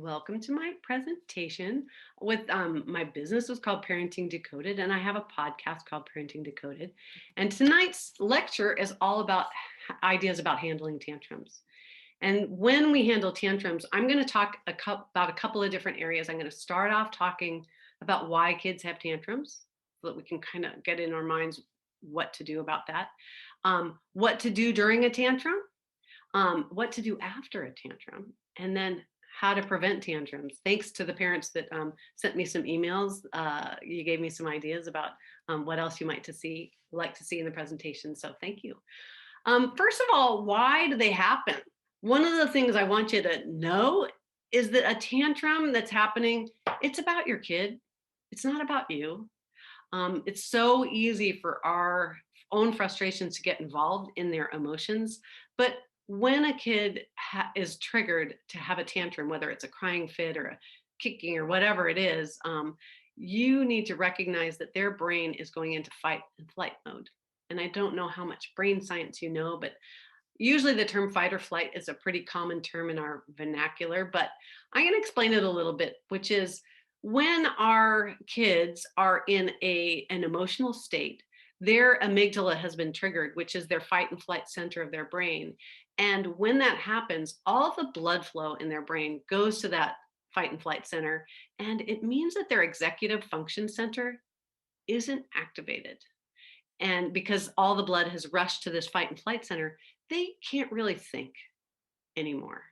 Welcome to my presentation with my business is called Parenting Decoded, and I have a podcast called Parenting Decoded. And tonight's lecture is all about ideas about handling tantrums. And when we handle tantrums, I'm going to talk about a couple of different areas. I'm going to start off talking about why kids have tantrums so that we can kind of get in our minds what to do about that, what to do during a tantrum, what to do after a tantrum, and then how to prevent tantrums. Thanks to the parents that sent me some emails. You gave me some ideas about what else you like to see in the presentation. So thank you. First of all, why do they happen? One of the things I want you to know is that a tantrum that's happening, it's about your kid. It's not about you. It's so easy for our own frustrations to get involved in their emotions. But when a kid is triggered to have a tantrum, whether it's a crying fit or a kicking or whatever it is, you need to recognize that their brain is going into fight and flight mode. And I don't know how much brain science you know, but usually the term fight or flight is a pretty common term in our vernacular. But I'm going to explain it a little bit, which is when our kids are in an emotional state, their amygdala has been triggered, which is their fight and flight center of their brain. And when that happens, all the blood flow in their brain goes to that fight and flight center. And it means that their executive function center isn't activated. And because all the blood has rushed to this fight and flight center, they can't really think anymore.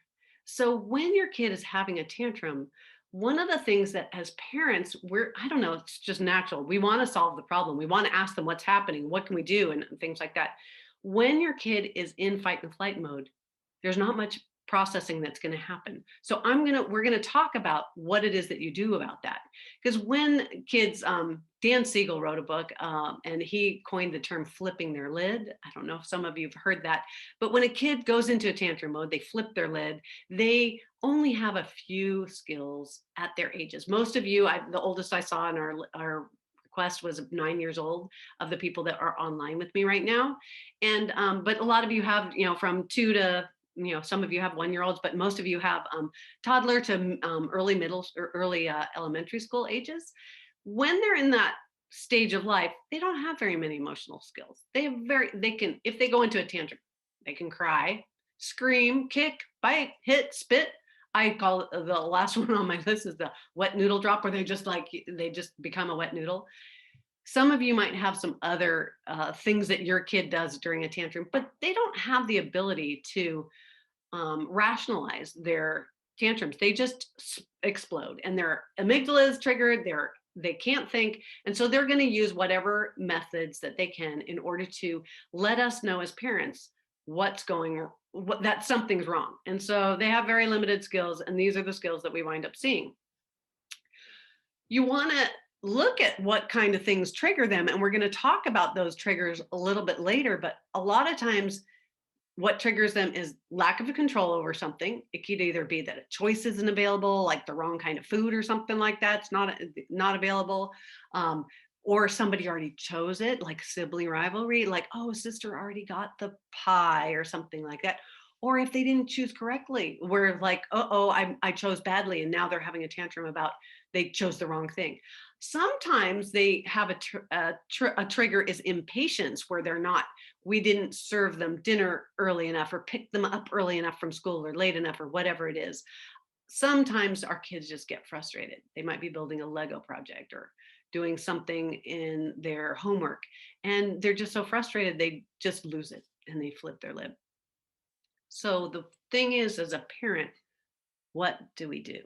So when your kid is having a tantrum, one of the things that as parents, I don't know, it's just natural. We want to solve the problem. We want to ask them what's happening, what can we do, and things like that. When your kid is in fight and flight mode, there's not much processing that's going to happen. So we're going to talk about what it is that you do about that. Because when kids, Dan Siegel wrote a book and he coined the term flipping their lid. I don't know if some of you have heard that, but when a kid goes into a tantrum mode, they flip their lid. They only have a few skills at their ages. Most of you, the oldest I saw in our request was 9 years old of the people that are online with me right now. And but a lot of you have, from 2 to, some of you have 1-year-olds, but most of you have toddler to early middle or early elementary school ages. When they're in that stage of life, they don't have very many emotional skills. They can, if they go into a tantrum, they can cry, scream, kick, bite, hit, spit. I call the last one on my list is the wet noodle drop, where they just become a wet noodle. Some of you might have some other things that your kid does during a tantrum, but they don't have the ability to rationalize their tantrums. They just explode, and their amygdala is triggered. They can't think, and so they're going to use whatever methods that they can in order to let us know as parents that something's wrong. And so they have very limited skills, and these are the skills that we wind up seeing. You want to look at what kind of things trigger them, and we're going to talk about those triggers a little bit later. But a lot of times what triggers them is lack of control over something. It could either be that a choice isn't available, like the wrong kind of food or something like that's not available, or somebody already chose it, like sibling rivalry, like, oh, sister already got the pie or something like that. Or if they didn't choose correctly, where like, I chose badly, and now they're having a tantrum about they chose the wrong thing. Sometimes they have a trigger is impatience, where we didn't serve them dinner early enough, or pick them up early enough from school, or late enough, or whatever it is. Sometimes our kids just get frustrated. They might be building a Lego project or doing something in their homework, and they're just so frustrated, they just lose it and they flip their lid. So the thing is, as a parent, what do we do?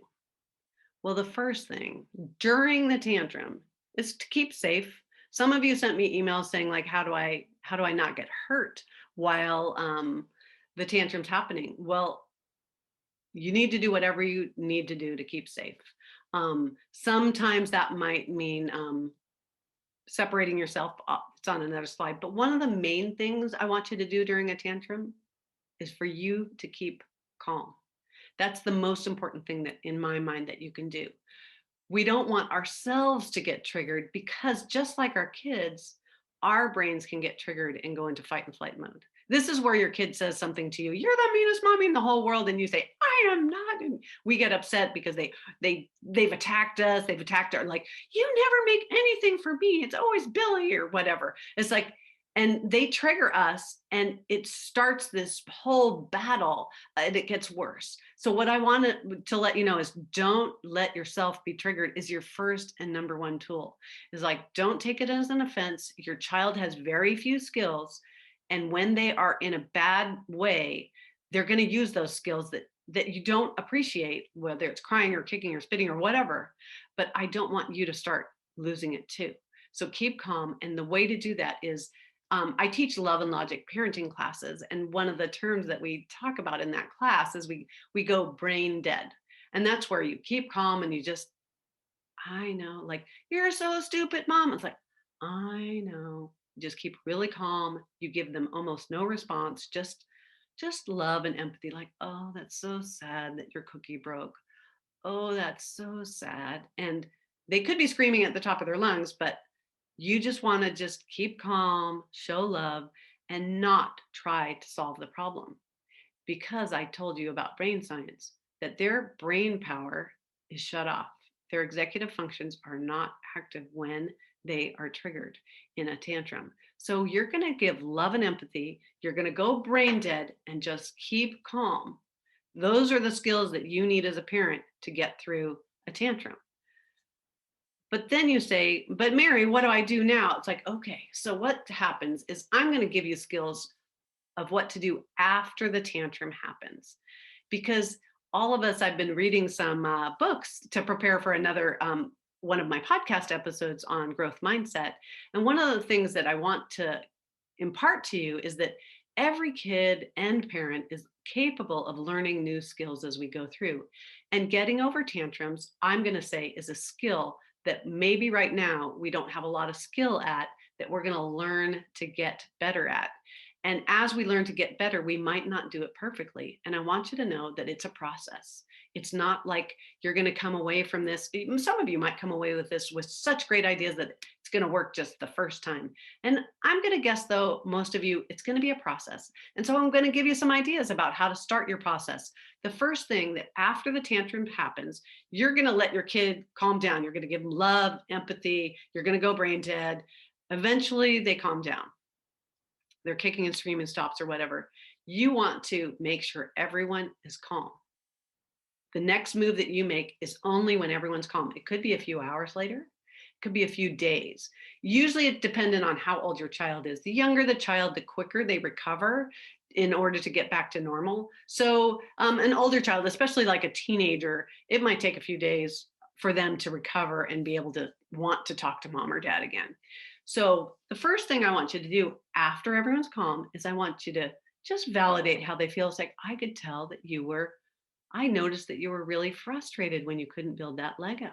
Well, the first thing during the tantrum is to keep safe. Some of you sent me emails saying, like, how do I not get hurt while the tantrum's happening? Well, you need to do whatever you need to do to keep safe. Sometimes that might mean separating yourself up. It's on another slide. But one of the main things I want you to do during a tantrum is for you to keep calm. That's the most important thing that, in my mind, that you can do. We don't want ourselves to get triggered, because just like our kids, our brains can get triggered and go into fight and flight mode. This is where your kid says something to you, you're the meanest mommy in the whole world, and you say, I am not. And we get upset because they've attacked us. They've attacked our, like, you never make anything for me. It's always Billy or whatever. It's like, and they trigger us and it starts this whole battle and it gets worse. So what I want to let you know is, don't let yourself be triggered is your first and number one tool. Is like, don't take it as an offense. Your child has very few skills, and when they are in a bad way, they're going to use those skills that you don't appreciate, whether it's crying or kicking or spitting or whatever. But I don't want you to start losing it too. So keep calm. And the way to do that is, I teach love and logic parenting classes, and one of the terms that we talk about in that class is we go brain dead, and that's where you keep calm and you just, I know, like, you're so stupid, mom. It's like, I know. Just keep really calm. You give them almost no response, just love and empathy. Like, oh, that's so sad that your cookie broke. Oh, that's so sad. And they could be screaming at the top of their lungs, but you just want to just keep calm, show love, and not try to solve the problem. Because I told you about brain science, that their brain power is shut off. Their executive functions are not active when they are triggered in a tantrum. So you're going to give love and empathy. You're going to go brain dead and just keep calm. Those are the skills that you need as a parent to get through a tantrum. But then you say, but Mary, what do I do now? It's like, okay, so what happens is I'm going to give you skills of what to do after the tantrum happens. Because all of us, I've been reading some books to prepare for another one of my podcast episodes on growth mindset. And one of the things that I want to impart to you is that every kid and parent is capable of learning new skills as we go through. And getting over tantrums, I'm going to say, is a skill that maybe right now we don't have a lot of skill at, that we're going to learn to get better at. And as we learn to get better, we might not do it perfectly. And I want you to know that it's a process. It's not like you're going to come away from this. Some of you might come away with this with such great ideas that it's going to work just the first time. And I'm going to guess, though, most of you, it's going to be a process. And so I'm going to give you some ideas about how to start your process. The first thing, that after the tantrum happens, you're going to let your kid calm down. You're going to give them love, empathy. You're going to go brain dead. Eventually, they calm down. They're kicking and screaming stops or whatever. You want to make sure everyone is calm. The next move that you make is only when everyone's calm. It could be a few hours later. It could be a few days. Usually it's dependent on how old your child is. The younger the child, the quicker they recover in order to get back to normal. So an older child, especially like a teenager, it might take a few days for them to recover and be able to want to talk to mom or dad again. So the first thing I want you to do after everyone's calm is I want you to just validate how they feel. It's like, I could tell that I noticed that you were really frustrated when you couldn't build that Lego.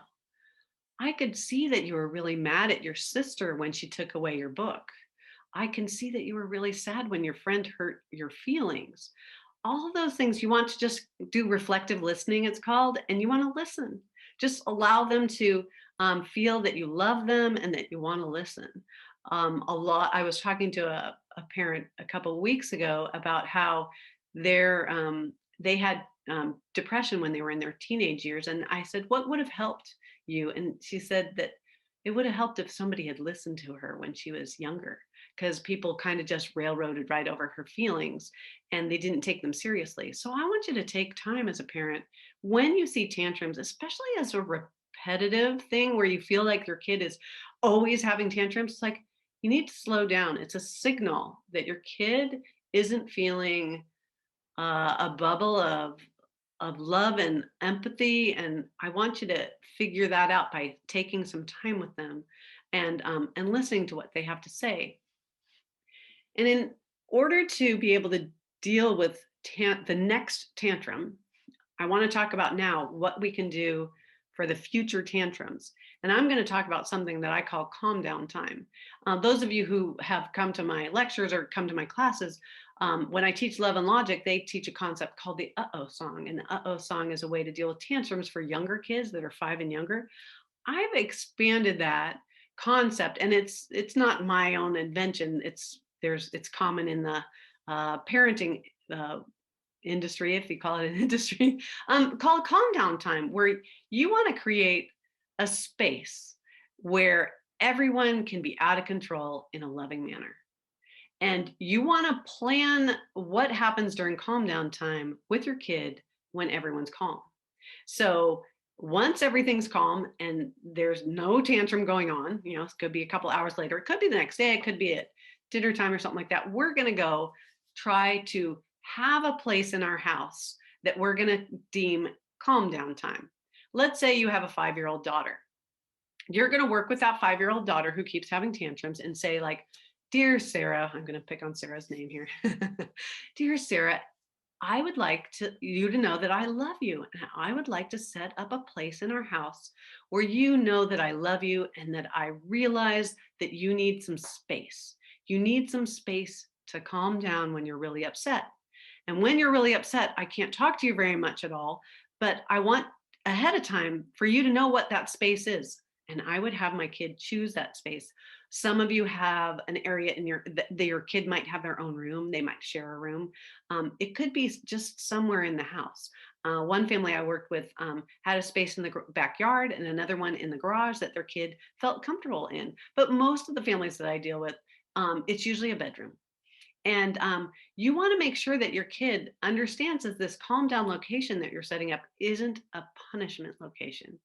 I could see that you were really mad at your sister when she took away your book. I can see that you were really sad when your friend hurt your feelings. All of those things, you want to just do reflective listening, it's called, and you want to listen. Just allow them to feel that you love them and that you want to listen. I was talking to a parent a couple of weeks ago about how they had depression when they were in their teenage years. And I said, what would have helped you? And she said that it would have helped if somebody had listened to her when she was younger, because people kind of just railroaded right over her feelings and they didn't take them seriously. So I want you to take time as a parent when you see tantrums, especially as a repetitive thing where you feel like your kid is always having tantrums. It's like, you need to slow down. It's a signal that your kid isn't feeling a bubble of love and empathy. And I want you to figure that out by taking some time with them and listening to what they have to say. And in order to be able to deal with the next tantrum, I want to talk about now what we can do for the future tantrums. And I'm going to talk about something that I call calm down time. Those of you who have come to my lectures or come to my classes, when I teach love and logic, they teach a concept called the uh-oh song. And the uh-oh song is a way to deal with tantrums for younger kids that are 5 and younger. I've expanded that concept, and it's not my own invention. It's common in the parenting industry, if you call it an industry, called calm down time, where you want to create a space where everyone can be out of control in a loving manner. And you want to plan what happens during calm down time with your kid when everyone's calm. So once everything's calm and there's no tantrum going on, it could be a couple hours later, it could be the next day, it could be at dinner time or something like that. We're going to go try to have a place in our house that we're going to deem calm down time. Let's say you have a 5-year-old daughter. You're going to work with that 5-year-old daughter who keeps having tantrums and say, like, dear Sarah, I'm going to pick on Sarah's name here. Dear Sarah, I would like you to know that I love you. And I would like to set up a place in our house where you know that I love you and that I realize that you need some space. You need some space to calm down when you're really upset. And when you're really upset, I can't talk to you very much at all, but I want ahead of time for you to know what that space is. And I would have my kid choose that space. Some of you have an area in your kid might have their own room. They might share a room. It could be just somewhere in the house. One family I worked with had a space in the backyard and another one in the garage that their kid felt comfortable in. But most of the families that I deal with, it's usually a bedroom. And you want to make sure that your kid understands that this calm down location that you're setting up isn't a punishment location.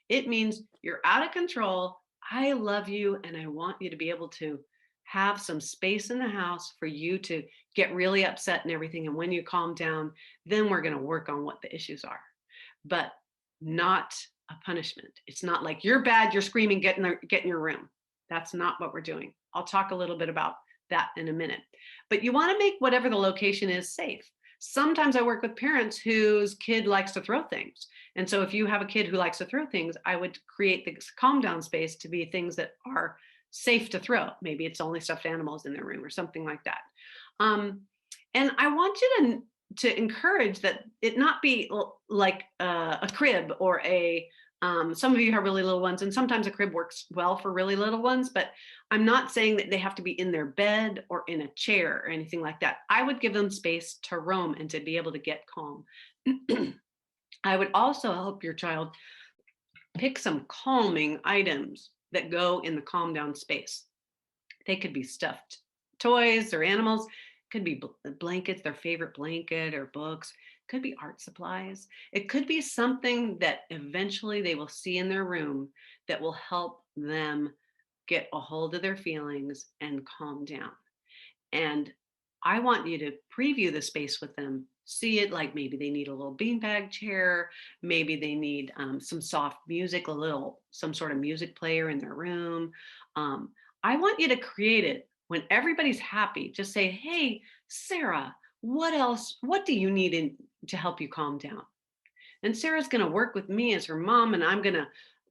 It means you're out of control. I love you, and I want you to be able to have some space in the house for you to get really upset and everything. And when you calm down, then we're going to work on what the issues are, but not a punishment. It's not like you're bad, you're screaming, get in your room. That's not what we're doing. I'll talk a little bit about that in a minute. But you want to make whatever the location is safe. Sometimes I work with parents whose kid likes to throw things. And so if you have a kid who likes to throw things, I would create the calm down space to be things that are safe to throw. Maybe it's only stuffed animals in their room or something like that. And I want you to encourage that it not be like a crib or some of you have really little ones, and sometimes a crib works well for really little ones, but I'm not saying that they have to be in their bed or in a chair or anything like that. I would give them space to roam and to be able to get calm. I would also help your child pick some calming items that go in the calm down space. They could be stuffed toys or animals, could be blankets, their favorite blanket or books, could be art supplies. It could be something that eventually they will see in their room that will help them get a hold of their feelings and calm down. And I want you to preview the space with them. See it like maybe they need a little beanbag chair, maybe they need some soft music, some sort of music player in their room. I want you to create it when everybody's happy. Just say, hey, Sarah, what else? What do you need to help you calm down? And Sarah's going to work with me as her mom, and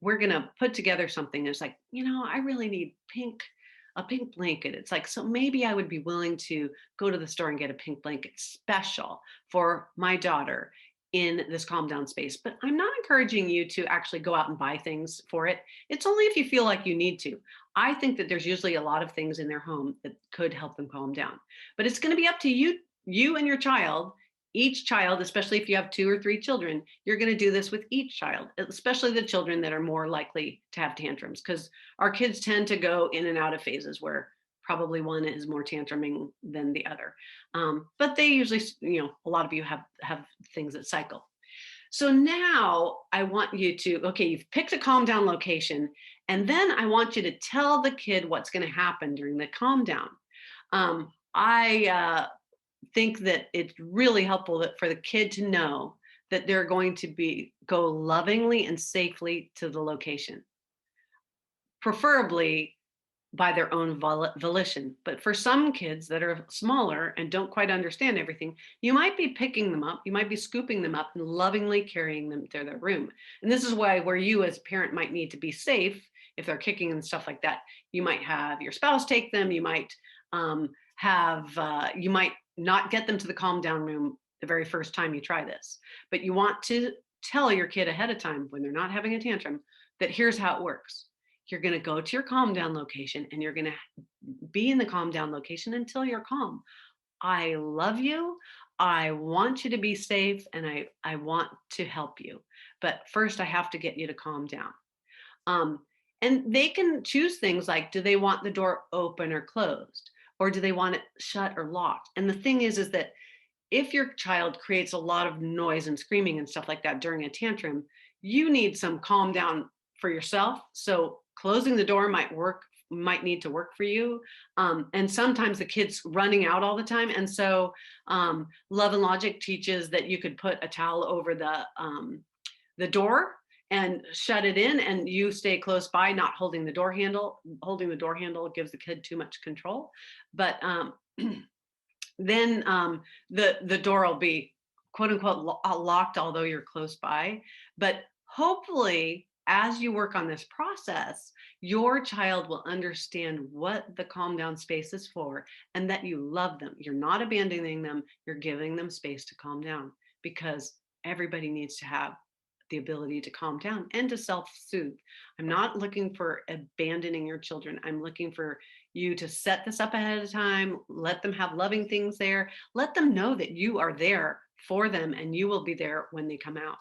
we're going to put together something that's like, I really need a pink blanket. It's like, so maybe I would be willing to go to the store and get a pink blanket special for my daughter in this calm down space. But I'm not encouraging you to actually go out and buy things for it. It's only if you feel like you need to. I think that there's usually a lot of things in their home that could help them calm down. But it's going to be up to you and your child. Each child, especially if you have 2 or 3 children, you're going to do this with each child, especially the children that are more likely to have tantrums, because our kids tend to go in and out of phases where probably one is more tantruming than the other. But they usually, a lot of you have things that cycle. So now I want you to, okay, you've picked a calm down location, and then I want you to tell the kid what's going to happen during the calm down. I think that it's really helpful for the kid to know that they're going to go lovingly and safely to the location, preferably by their own volition. But for some kids that are smaller and don't quite understand everything, you might be picking them up, you might be scooping them up and lovingly carrying them to their room. And this is where you as a parent might need to be safe. If they're kicking and stuff like that, you might have your spouse take them. You might you might not get them to the calm down room the very first time you try this, but you want to tell your kid ahead of time when they're not having a tantrum that here's how it works. You're going to go to your calm down location and you're going to be in the calm down location until you're calm. I love you. I want you to be safe and I want to help you. But first, I have to get you to calm down. Um, and they can choose things like, do they want the door open or closed? Or do they want it shut or locked? And the thing is that if your child creates a lot of noise and screaming and stuff like that during a tantrum, you need some calm down for yourself. So closing the door might need to work for you. And sometimes the kid's running out all the time. And so Love and Logic teaches that you could put a towel over the door and shut it in, and you stay close by, not holding the door handle. Holding the door handle gives the kid too much control. But then the door will be quote unquote locked, although you're close by. But hopefully, as you work on this process, your child will understand what the calm down space is for and that you love them. You're not abandoning them, you're giving them space to calm down, because everybody needs to have the ability to calm down and to self-soothe. I'm not looking for abandoning your children. I'm looking for you to set this up ahead of time, let them have loving things there, let them know that you are there for them and you will be there when they come out.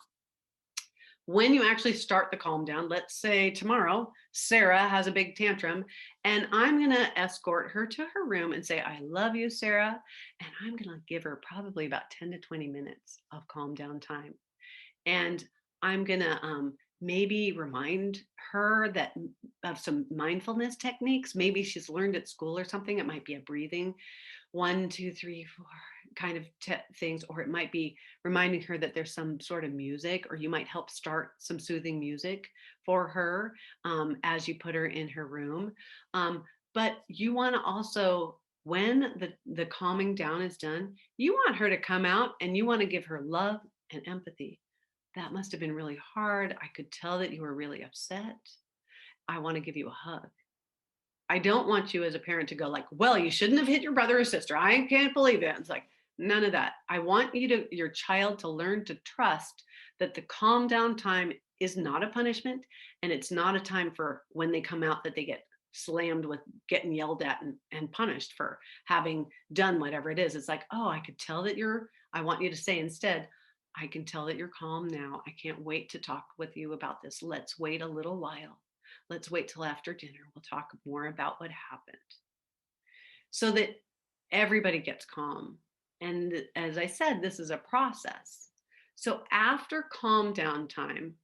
When you actually start the calm down, let's say tomorrow, Sarah has a big tantrum, and I'm going to escort her to her room and say, I love you, Sarah. And I'm going to give her probably about 10 to 20 minutes of calm down time. And I'm going to maybe remind her that of some mindfulness techniques. Maybe she's learned at school or something. It might be a breathing 1, 2, 3, 4 kind of things, or it might be reminding her that there's some sort of music, or you might help start some soothing music for her as you put her in her room. But you want to also, when the calming down is done, you want her to come out and you want to give her love and empathy. That must have been really hard. I could tell that you were really upset. I want to give you a hug. I don't want you as a parent to go like, well, you shouldn't have hit your brother or sister. I can't believe it. It's like, none of that. I want your child to learn to trust that the calm down time is not a punishment, and it's not a time for when they come out that they get slammed with getting yelled at and punished for having done whatever it is. It's like, oh, I want you to say instead, I can tell that you're calm now. I can't wait to talk with you about this. Let's wait a little while. Let's wait till after dinner. We'll talk more about what happened, so that everybody gets calm. And as I said, this is a process. So after calm down time,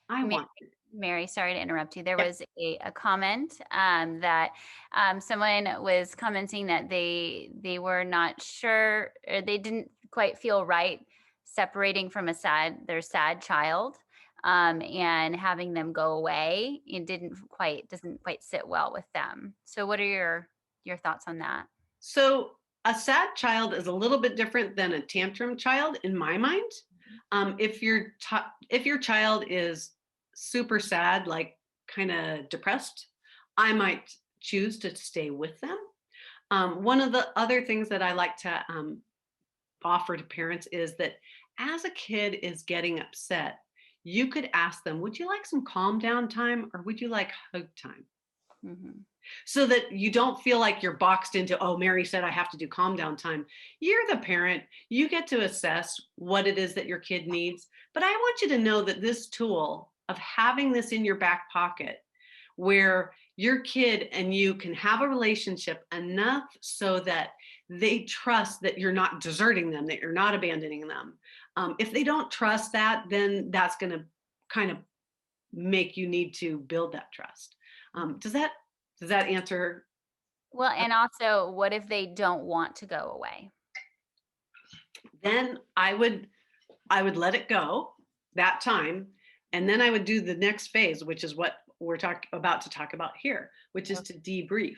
I Mary, want, Mary, sorry to interrupt you. There yep. was a comment that someone was commenting that they were not sure, or they didn't quite feel right separating from their sad child, and having them go away. It doesn't quite sit well with them. So, what are your thoughts on that? So a sad child is a little bit different than a tantrum child in my mind. If your child is super sad, like kind of depressed, I might choose to stay with them. One of the other things that I like to offer to parents is that as a kid is getting upset, you could ask them, would you like some calm down time or would you like hug time? Hmm. So that you don't feel like you're boxed into, oh, Mary said I have to do calm down time. You're the parent. You get to assess what it is that your kid needs. But I want you to know that this tool of having this in your back pocket, where your kid and you can have a relationship enough so that they trust that you're not deserting them, that you're not abandoning them. If they don't trust that, then that's going to kind of make you need to build that trust. Does that answer? Well, and also, what if they don't want to go away? Then I would let it go that time, and then I would do the next phase, which is what we're about to talk about here, which is Okay. to debrief.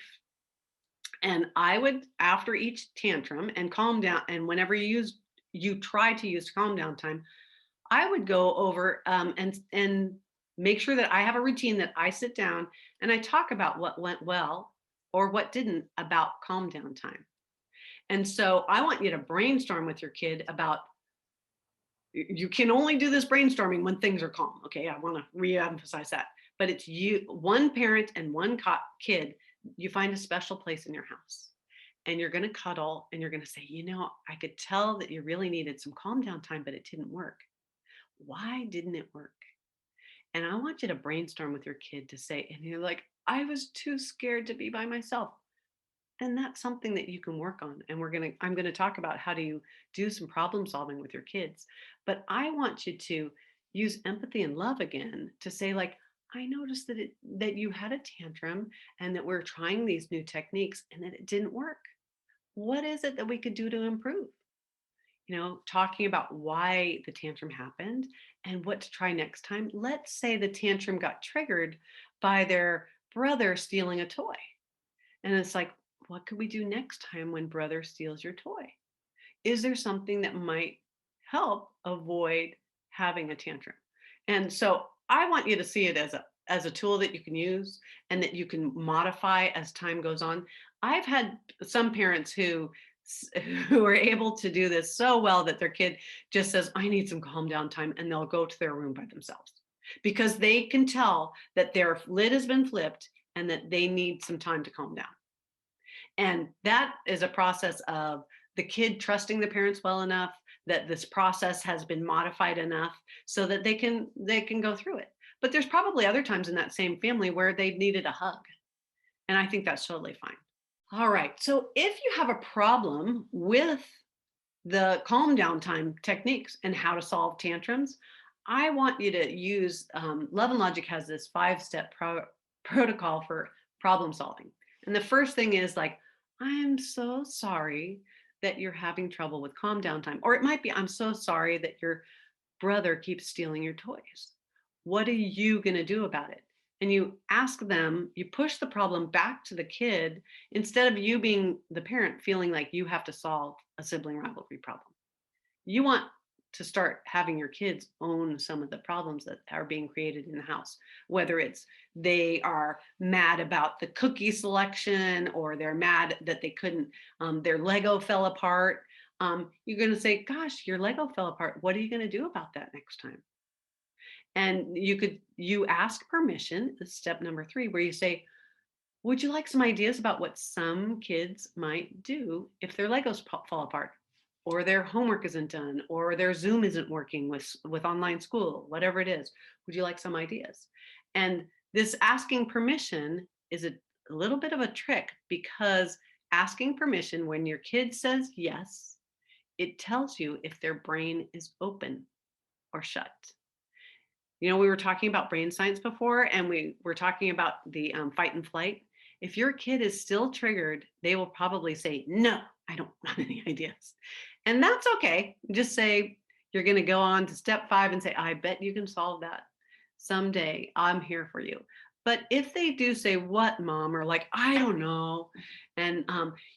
And I would, after each tantrum and calm down, and whenever you try to use calm down time, I would go over and make sure that I have a routine that I sit down and I talk about what went well or what didn't about calm down time. And so I want you to brainstorm with your kid about, you can only do this brainstorming when things are calm. Okay. I want to re-emphasize that. But one parent and one kid, you find a special place in your house. and you're going to cuddle and you're going to say, I could tell that you really needed some calm down time, but it didn't work. Why didn't it work? And I want you to brainstorm with your kid to say, and you're like, I was too scared to be by myself. And that's something that you can work on. And I'm going to talk about how do you do some problem solving with your kids. But I want you to use empathy and love again to say, like, I noticed that you had a tantrum and that we're trying these new techniques and that it didn't work. What is it that we could do to improve? Talking about why the tantrum happened and what to try next time. Let's say the tantrum got triggered by their brother stealing a toy. And it's like, what could we do next time when brother steals your toy? Is there something that might help avoid having a tantrum? And so I want you to see it as a tool that you can use and that you can modify as time goes on. I've had some parents who are able to do this so well that their kid just says, I need some calm down time, and they'll go to their room by themselves because they can tell that their lid has been flipped and that they need some time to calm down. And that is a process of the kid trusting the parents well enough that this process has been modified enough so that they can go through it. But there's probably other times in that same family where they needed a hug. And I think that's totally fine. All right. So if you have a problem with the calm down time techniques and how to solve tantrums, I want you to use Love and Logic has this 5-step protocol for problem solving. And the first thing is like, I'm so sorry that you're having trouble with calm down time. Or it might be, I'm so sorry that your brother keeps stealing your toys. What are you going to do about it? And you ask them, you push the problem back to the kid instead of you being the parent feeling like you have to solve a sibling rivalry problem. You want to start having your kids own some of the problems that are being created in the house, whether it's they are mad about the cookie selection or they're mad that they couldn't, their Lego fell apart. You're going to say, gosh, your Lego fell apart. What are you going to do about that next time? And you ask permission, step number 3, where you say, would you like some ideas about what some kids might do if their Legos fall apart, or their homework isn't done, or their Zoom isn't working with online school, whatever it is? Would you like some ideas? And this asking permission is a little bit of a trick, because asking permission when your kid says yes, it tells you if their brain is open or shut. We were talking about brain science before, and we were talking about the fight and flight. If your kid is still triggered, they will probably say, no, I don't want any ideas. And that's okay. Just say, you're going to go on to step 5 and say, I bet you can solve that someday. I'm here for you. But if they do say, what, mom? Or like, I don't know. And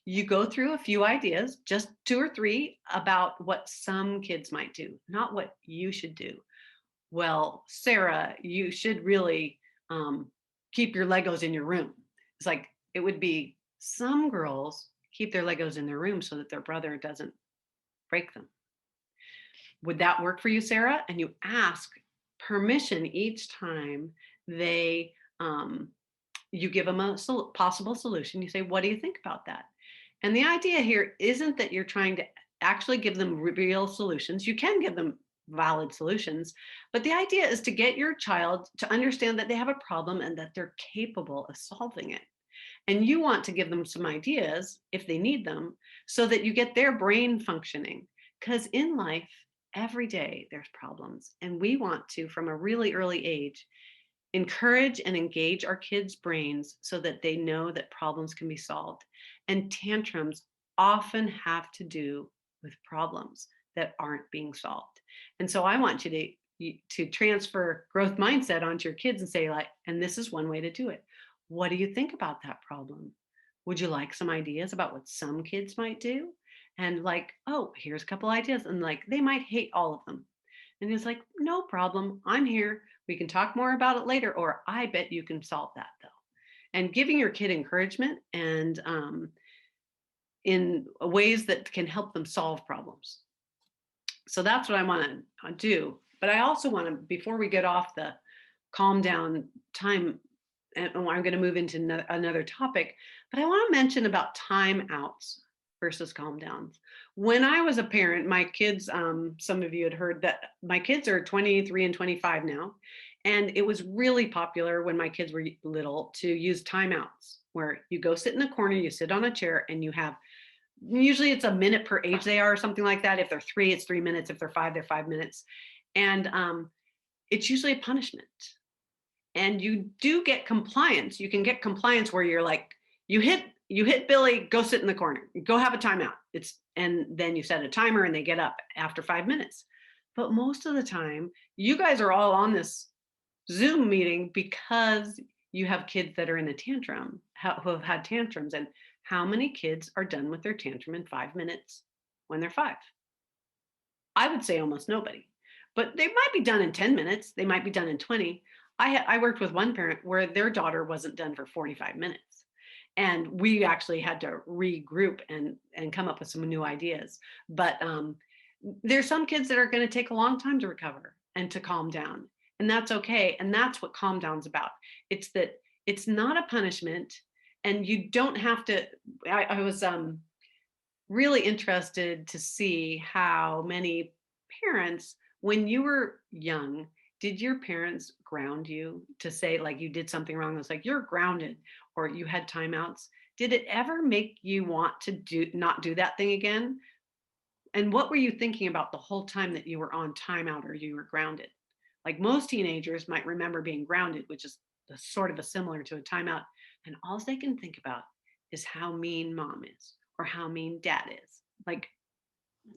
you go through a few ideas, just 2 or 3, about what some kids might do, not what you should do. Well, Sarah, you should really keep your Legos in your room. It's like, it would be, some girls keep their Legos in their room so that their brother doesn't break them. Would that work for you, Sarah? And you ask permission each time you give them a possible solution. You say, what do you think about that? And the idea here isn't that you're trying to actually give them real solutions. You can give them valid solutions, but the idea is to get your child to understand that they have a problem and that they're capable of solving it. And you want to give them some ideas if they need them, so that you get their brain functioning. Because in life, every day there's problems, and we want to, from a really early age, encourage and engage our kids' brains so that they know that problems can be solved. And tantrums often have to do with problems that aren't being solved. And so I want you to transfer growth mindset onto your kids and say, like, and this is one way to do it. What do you think about that problem? Would you like some ideas about what some kids might do? And like, oh, here's a couple ideas. And like, they might hate all of them. And it's like, no problem. I'm here. We can talk more about it later, or I bet you can solve that though. And giving your kid encouragement and in ways that can help them solve problems. So that's what I want to do. But I also want to, before we get off the calm down time, and I'm going to move into another topic, But I want to mention about timeouts versus calm downs. When I was a parent, my kids, some of you had heard that my kids are 23 and 25 now. And it was really popular when my kids were little to use timeouts, where you go sit in a corner, you sit on a chair, and you have, usually it's a minute per age they are, or something like that. If they're 3, it's 3 minutes. If they're 5, they're 5 minutes. And it's usually a punishment. And you do get compliance. You can get compliance where you're like, you hit Billy, go sit in the corner, go have a timeout. And then you set a timer and they get up after 5 minutes. But most of the time, you guys are all on this Zoom meeting because you have kids that are in a tantrum, who have had tantrums. And how many kids are done with their tantrum in 5 minutes when they're 5? I would say almost nobody, but they might be done in 10 minutes. They might be done in 20. I worked with one parent where their daughter wasn't done for 45 minutes. And we actually had to regroup and come up with some new ideas. But there's some kids that are going to take a long time to recover and to calm down. And that's okay. And that's what calm down's about. It's that it's not a punishment. And you don't have to. I was really interested to see how many parents, when you were young, did your parents ground you to say, like, you did something wrong? It's like, you're grounded, or you had timeouts. Did it ever make you want to not do that thing again? And what were you thinking about the whole time that you were on timeout or you were grounded? Like, most teenagers might remember being grounded, which is sort of a similar to a timeout. And all they can think about is how mean mom is or how mean dad is. Like,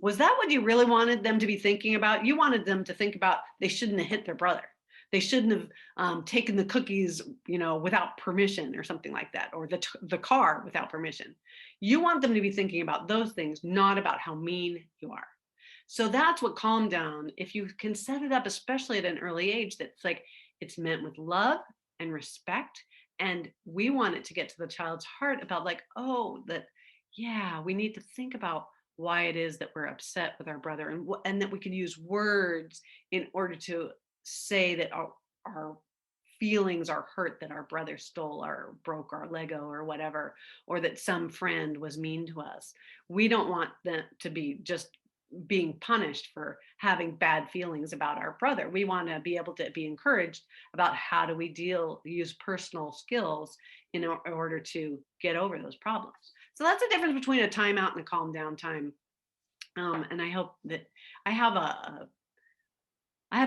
was that what you really wanted them to be thinking about? You wanted them to think about they shouldn't have hit their brother. They shouldn't have taken the cookies, without permission or something like that, or the car without permission. You want them to be thinking about those things, not about how mean you are. So that's what calm down, if you can set it up, especially at an early age, that's like, it's meant with love and respect. And we want it to get to the child's heart about, like, oh, that, yeah, we need to think about why it is that we're upset with our brother, and that we can use words in order to say that our feelings are hurt, that our brother stole or broke our Lego or whatever, or that some friend was mean to us. We don't want them to be just being punished for having bad feelings about our brother. We want to be able to be encouraged about how do we use personal skills in order to get over those problems. So that's the difference between a timeout and a calm down time. And I hope that I have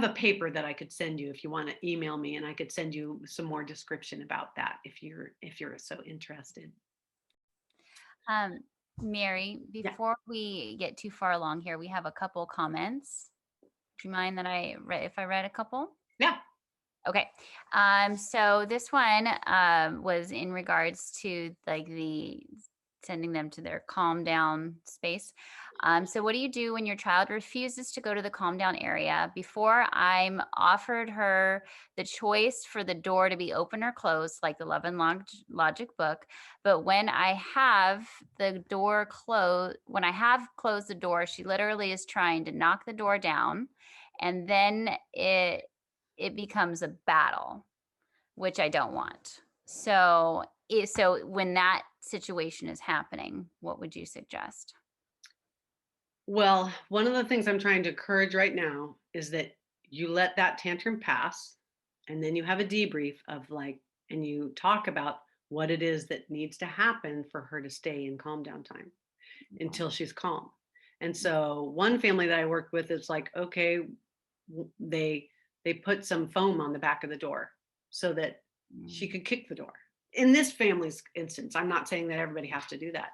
a paper that I could send you if you want to email me, and I could send you some more description about that if you're so interested. Um, Mary, Yeah. before we get too far along here, we have a couple comments. Do you mind that if I read a couple? Yeah. Okay. So this one was in regards to, like, the sending them to their calm down space. So what do you do when your child refuses to go to the calm down area? Before, I'm offered her the choice for the door to be open or closed, like the Love and Logic book. But when I have closed the door, she literally is trying to knock the door down, and then it becomes a battle, which I don't want. So when that situation is happening, what would you suggest? Well, one of the things I'm trying to encourage right now is that you let that tantrum pass, and then you have a debrief of, like, and you talk about what it is that needs to happen for her to stay in calm down time until she's calm. And so one family that I worked with is like, okay, they put some foam on the back of the door so that she could kick the door. In this family's instance, I'm not saying that everybody has to do that.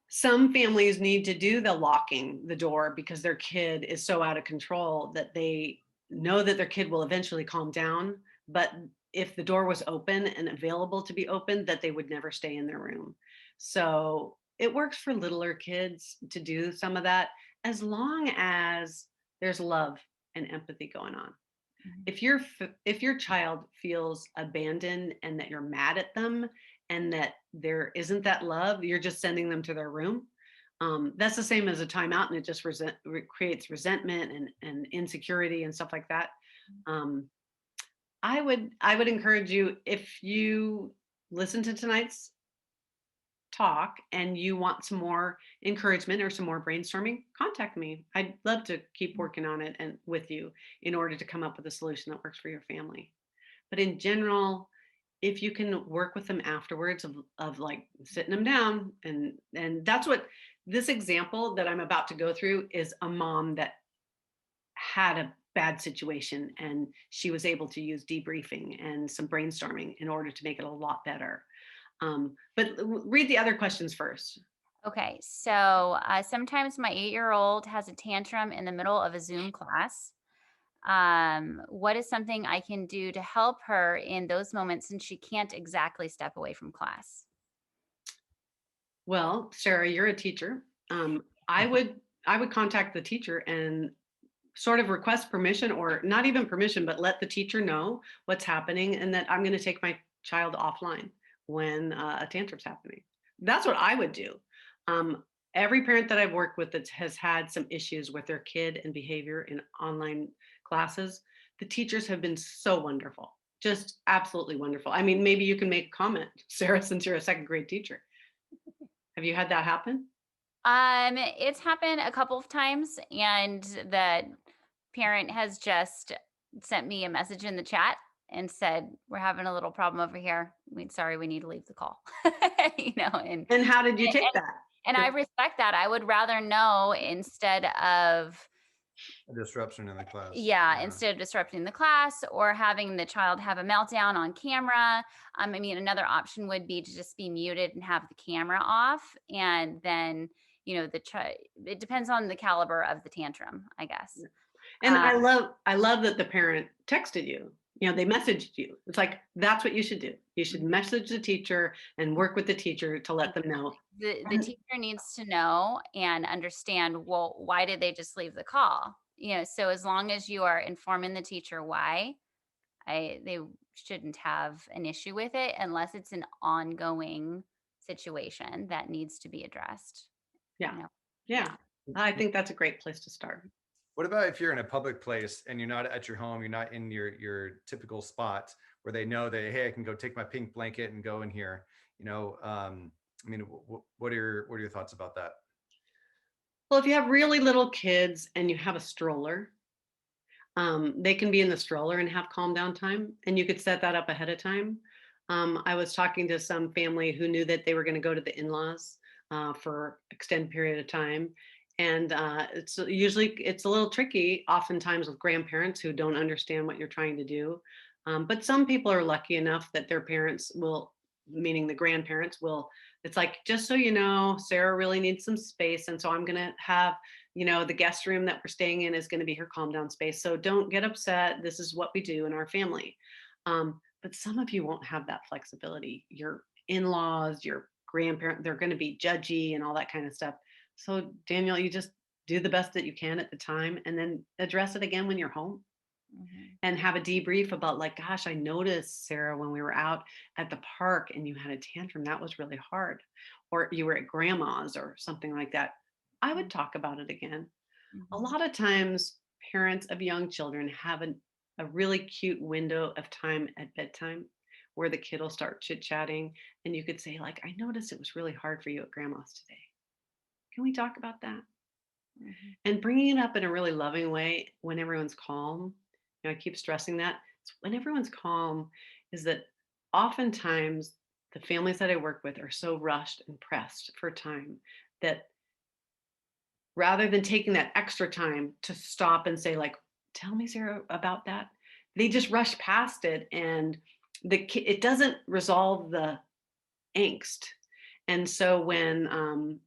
Some families need to do the locking the door because their kid is so out of control that they know that their kid will eventually calm down. But if the door was open and available to be opened, that they would never stay in their room. So it works for littler kids to do some of that, as long as there's love and empathy going on. If your child feels abandoned and that you're mad at them and that there isn't that love, you're just sending them to their room. That's the same as a timeout, and it just creates resentment and insecurity and stuff like that. I would encourage you, if you listen to tonight's talk and you want some more encouragement or some more brainstorming, contact me. I'd love to keep working on it and with you in order to come up with a solution that works for your family. But in general, if you can work with them afterwards of like sitting them down and that's what this example that I'm about to go through is a mom that had a bad situation and she was able to use debriefing and some brainstorming in order to make it a lot better. But read the other questions first. Okay, so sometimes my 8-year-old has a tantrum in the middle of a Zoom class. What is something I can do to help her in those moments since she can't exactly step away from class? Well, Sarah, you're a teacher. I would contact the teacher and sort of request permission, or not even permission, but let the teacher know what's happening and that I'm going to take my child offline when a tantrum's happening. That's what I would do. Um, every parent that I've worked with that has had some issues with their kid and behavior in online classes, the teachers have been so wonderful, just absolutely wonderful. I mean, maybe you can make a comment, Sarah, since you're a second grade teacher. Have you had that happen? It's happened a couple of times, and the parent has just sent me a message in the chat and said, "We're having a little problem over here. Sorry, we need to leave the call." And And how did you take and, that? and I respect that. I would rather know instead of A disruption in the class. yeah, instead of disrupting the class or having the child have a meltdown on camera. I mean, another option would be to just be muted and have the camera off, and then the child. It depends on the caliber of the tantrum, I guess. And Um, I love that the parent texted you. You know, they messaged you. It's like that's what you should do. You should message the teacher and work with the teacher to let them know. the teacher needs to know and understand, well, why did they just leave the call? So as long as you are informing the teacher why, they shouldn't have an issue with it unless it's an ongoing situation that needs to be addressed. Yeah. You know? Yeah. I think that's a great place to start. What about if you're in a public place and you're not at your home, you're not in your typical spot where they know that, hey, I can go take my pink blanket and go in here. I mean, what are your thoughts about that? Well, if you have really little kids and you have a stroller, they can be in the stroller and have calm down time, and you could set that up ahead of time. I was talking to some family who knew that they were going to go to the in-laws for extended period of time, and it's a little tricky, oftentimes with grandparents who don't understand what you're trying to do. But some people are lucky enough that their parents will, meaning the grandparents will. It's like, just so you know, Sarah really needs some space, and so I'm going to have the guest room that we're staying in is going to be her calm down space. So don't get upset. This is what we do in our family. But some of you won't have that flexibility. Your in-laws, your grandparent, they're going to be judgy and all that kind of stuff. So Daniel, you just do the best that you can at the time and then address it again when you're home Mhm. and have a debrief about like, gosh, I noticed Sarah when we were out at the park and you had a tantrum. That was really hard. Or you were at grandma's or something like that. I would talk about it again. A Mhm. lot of times parents of young children have a really cute window of time at bedtime where the kid will start chit-chatting and you could say like, I noticed it was really hard for you at grandma's today. Can we talk about that? Mhm. And bringing it up in a really loving way when everyone's calm. I keep stressing that. It's when everyone's calm is that oftentimes the families that I work with are so rushed and pressed for time that rather than taking that extra time to stop and say like, tell me, Sarah, about that, they just rush past it and it doesn't resolve the angst. And so when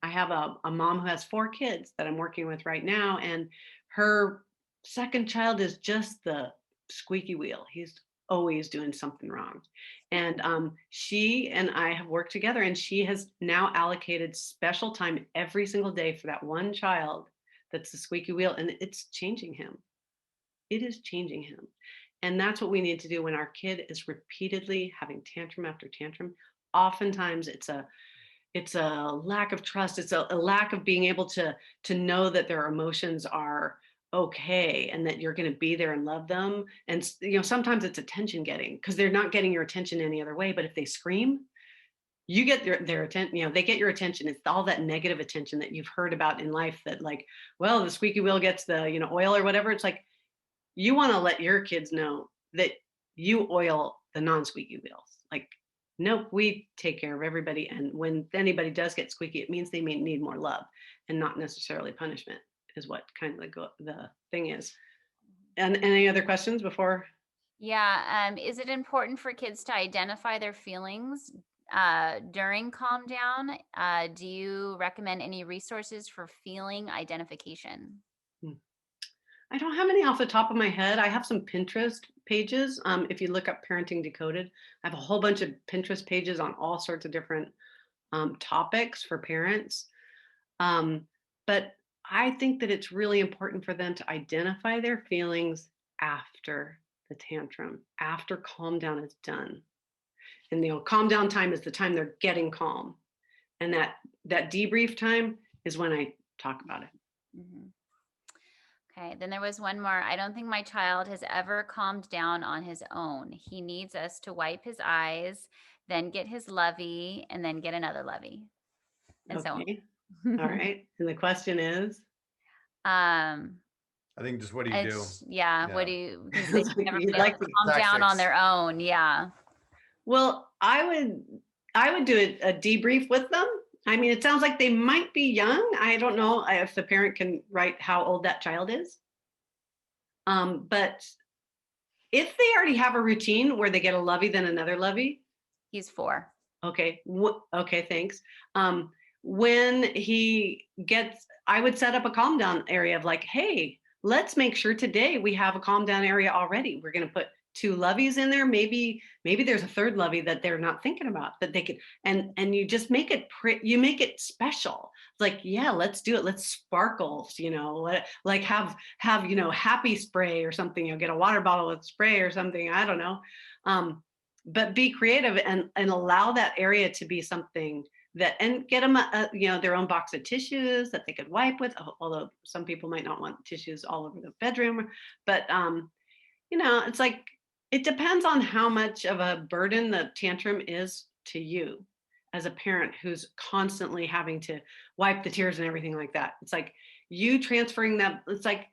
I have a mom who has 4 kids that I'm working with right now, and her second child is just the squeaky wheel. He's always doing something wrong. And she and I have worked together, and she has now allocated special time every single day for that one child that's the squeaky wheel, and it's changing him. It is changing him. And that's what we need to do when our kid is repeatedly having tantrum after tantrum. Oftentimes it's a lack of trust. It's a lack of being able to know that their emotions are okay and that you're going to be there and love them. And sometimes it's attention getting because they're not getting your attention any other way. But if they scream, you get their attention, they get your attention. It's all that negative attention that you've heard about in life, that like, well, the squeaky wheel gets the oil or whatever. It's like, you want to let your kids know that you oil the non-squeaky wheels. Like, nope, we take care of everybody. And when anybody does get squeaky, it means they may need more love and not necessarily punishment, is what kind of the thing is. And any other questions before? Yeah. Is it important for kids to identify their feelings during calm down? Do you recommend any resources for feeling identification? I don't have any off the top of my head. I have some Pinterest pages. If you look up Parenting Decoded, I have a whole bunch of Pinterest pages on all sorts of different topics for parents. But I think that it's really important for them to identify their feelings after the tantrum, after calm down is done. And calm down time is the time they're getting calm. And that debrief time is when I talk about it. Mm-hmm. Okay, then there was one more. I don't think my child has ever calmed down on his own. He needs us to wipe his eyes, then get his lovey, and then get another lovey. And Okay. so All right. And the question is? I think just what do you do? Yeah, what do you, because they never been able to calm Tactics. down on their own. Yeah. Well, I would do a debrief with them. I mean, it sounds like they might be young. I don't know if the parent can write how old that child is. But if they already have a routine where they get a lovey, then another lovey. He's 4. Okay. Okay. Thanks. When he gets, I would set up a calm down area of like, hey, let's make sure today we have a calm down area already. We're going to put 2 loveys in there. Maybe there's a third lovey that they're not thinking about that they could, and you just make it you make it special. It's like, yeah, let's do it. Let's sparkle, like have happy spray or something, get a water bottle with spray or something. I don't know. But be creative and allow that area to be something that, and get them their own box of tissues that they could wipe with, although some people might not want tissues all over the bedroom. But it's like, it depends on how much of a burden the tantrum is to you as a parent who's constantly having to wipe the tears and everything like that. It's like you transferring that. It's like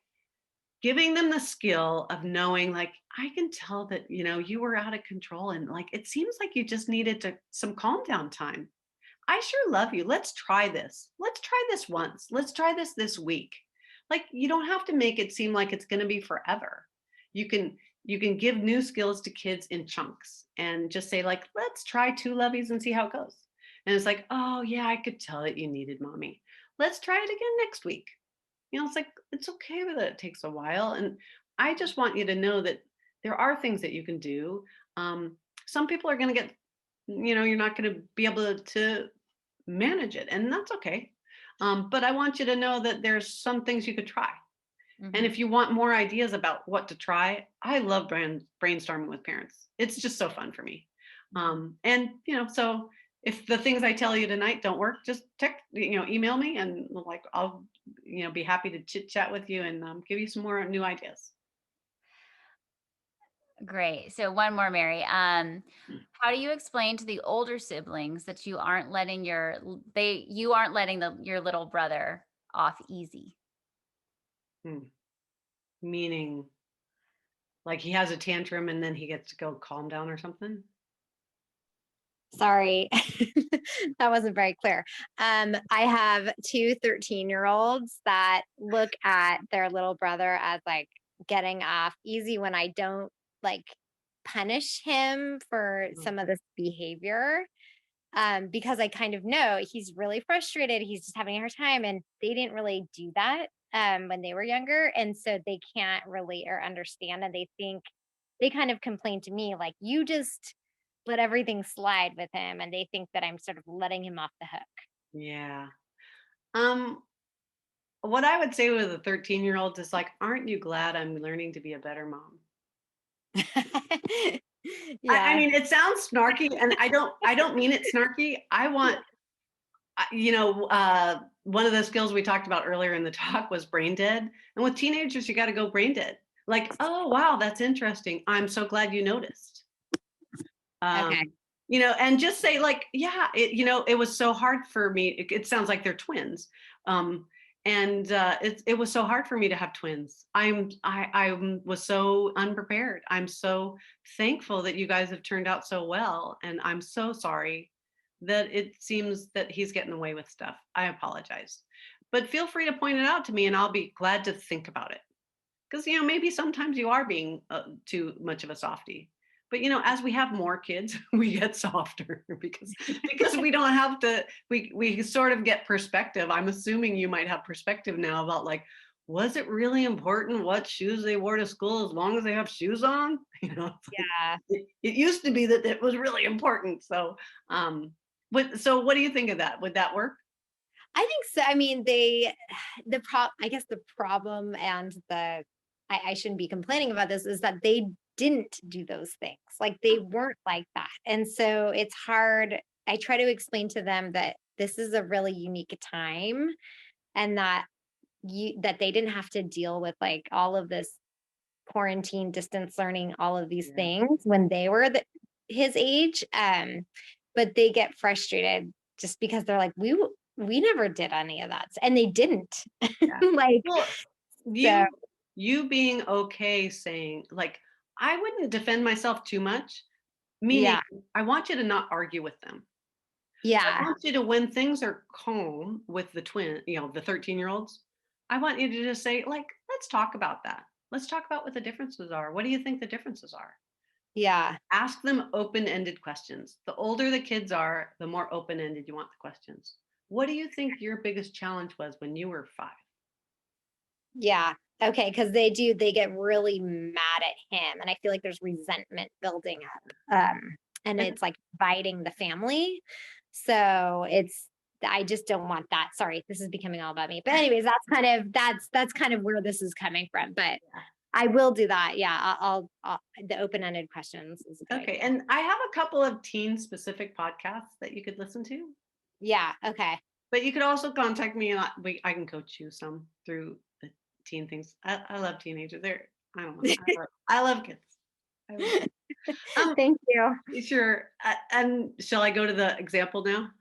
giving them the skill of knowing, like, I can tell that, you were out of control. And like, it seems like you just needed some calm down time. I sure love you. Let's try this. Let's try this once. Let's try this week. Like, you don't have to make it seem like it's going to be forever. You can give new skills to kids in chunks and just say, like, let's try 2 loveys and see how it goes. And it's like, oh yeah, I could tell that you needed mommy. Let's try it again next week. It's like, it's okay that it takes a while. And I just want you to know that there are things that you can do. Some people are going to get, you're not going to be able to manage it, and that's okay. But I want you to know that there's some things you could try. Mm-hmm. And if you want more ideas about what to try, I love brainstorming with parents. It's just so fun for me. And so if the things I tell you tonight don't work, just email me, and like, I'll be happy to chit chat with you and give you some more new ideas. Great. So one more, Mary. How do you explain to the older siblings that you aren't letting your little brother off easy? Meaning, like, he has a tantrum and then he gets to go calm down or something? Sorry, that wasn't very clear. I have 2 13-year-olds that look at their little brother as like getting off easy when I don't like punish him for some of this behavior. Because I kind of know he's really frustrated. He's just having a hard time, and they didn't really do that when they were younger. And so they can't relate or understand. And they kind of complain to me, like, you just let everything slide with him. And they think that I'm sort of letting him off the hook. Yeah. What I would say with a 13-year-old is like, aren't you glad I'm learning to be a better mom? Yeah. I mean, it sounds snarky, and I don't mean it snarky. I want one of the skills we talked about earlier in the talk was brain dead. And with teenagers, you got to go brain dead. Like, oh, wow, that's interesting. I'm so glad you noticed. Okay. And just say like, yeah, it was so hard for me. It sounds like they're twins. It was so hard for me to have twins. I was so unprepared. I'm so thankful that you guys have turned out so well. And I'm so sorry that it seems that he's getting away with stuff. I apologize. But feel free to point it out to me and I'll be glad to think about it. Because, maybe sometimes you are being too much of a softie. But, as we have more kids, we get softer because we don't have to, we sort of get perspective. I'm assuming you might have perspective now about like, was it really important what shoes they wore to school as long as they have shoes on? Yeah. It used to be that it was really important. So, so what do you think of that? Would that work? I think so. I mean, I guess the problem and I shouldn't be complaining about this is that they didn't do those things. Like they weren't like that. And so it's hard. I try to explain to them that this is a really unique time and that that they didn't have to deal with like all of this quarantine, distance learning, all of these Yeah. things when they were his age. But they get frustrated just because they're like, we never did any of that. And they didn't. Yeah. Like, Well, so, you being okay saying like, I wouldn't defend myself too much, meaning yeah. I want you to not argue with them. I Yeah. want you to, when things are calm with the the 13-year-olds, I want you to just say like, let's talk about that. Let's talk about what the differences are. What do you think the differences are? Yeah. Ask them open-ended questions. The older the kids are, the more open-ended you want the questions. What do you think your biggest challenge was when you were 5? Yeah. Okay. Cause they get really mad at him. And I feel like there's resentment building up. And it's like dividing the family. So I just don't want that. Sorry, this is becoming all about me. But anyways, that's kind of where this is coming from. But I will do that. Yeah. I'll the open-ended questions is a good Okay. idea. And I have a couple of teen specific podcasts that you could listen to. Yeah. Okay. But you could also contact me and I can coach you some through the teen things. I love teenagers. I don't know. I love kids. I love kids. Thank you. Sure. And shall I go to the example now?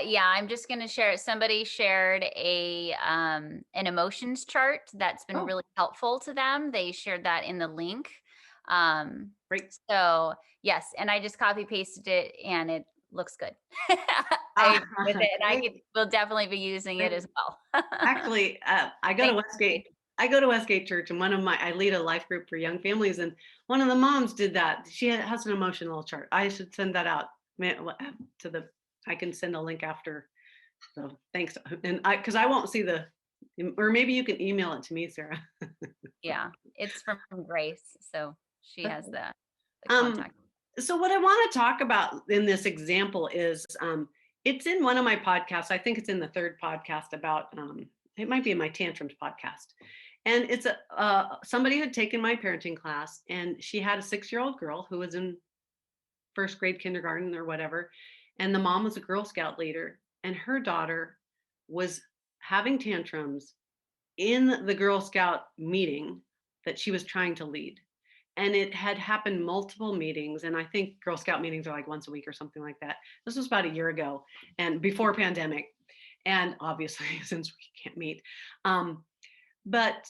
Yeah, I'm just going to share. Somebody shared an emotions chart that's been Oh. really helpful to them. They shared that in the link. Great. So yes, and I just copy pasted it, and it looks good. I agree with it, and will definitely be using it as well. Actually, I go to Westgate. I go to Westgate Church, and I lead a life group for young families, and one of the moms did that. She has an emotional chart. I should send that out I can send a link after. So thanks, and because I won't see or maybe you can email it to me, Sarah. Yeah, it's from Grace, so she has the Um, contact. So what I want to talk about in this example is it's in one of my podcasts. I think it's in the third podcast about it might be in my tantrums podcast. And it's somebody had taken my parenting class and she had a 6-year-old girl who was in first grade kindergarten or whatever. And the mom was a Girl Scout leader and her daughter was having tantrums in the Girl Scout meeting that she was trying to lead. And it had happened multiple meetings. And I think Girl Scout meetings are like once a week or something like that. This was about a year ago and before pandemic. And obviously, since we can't meet. But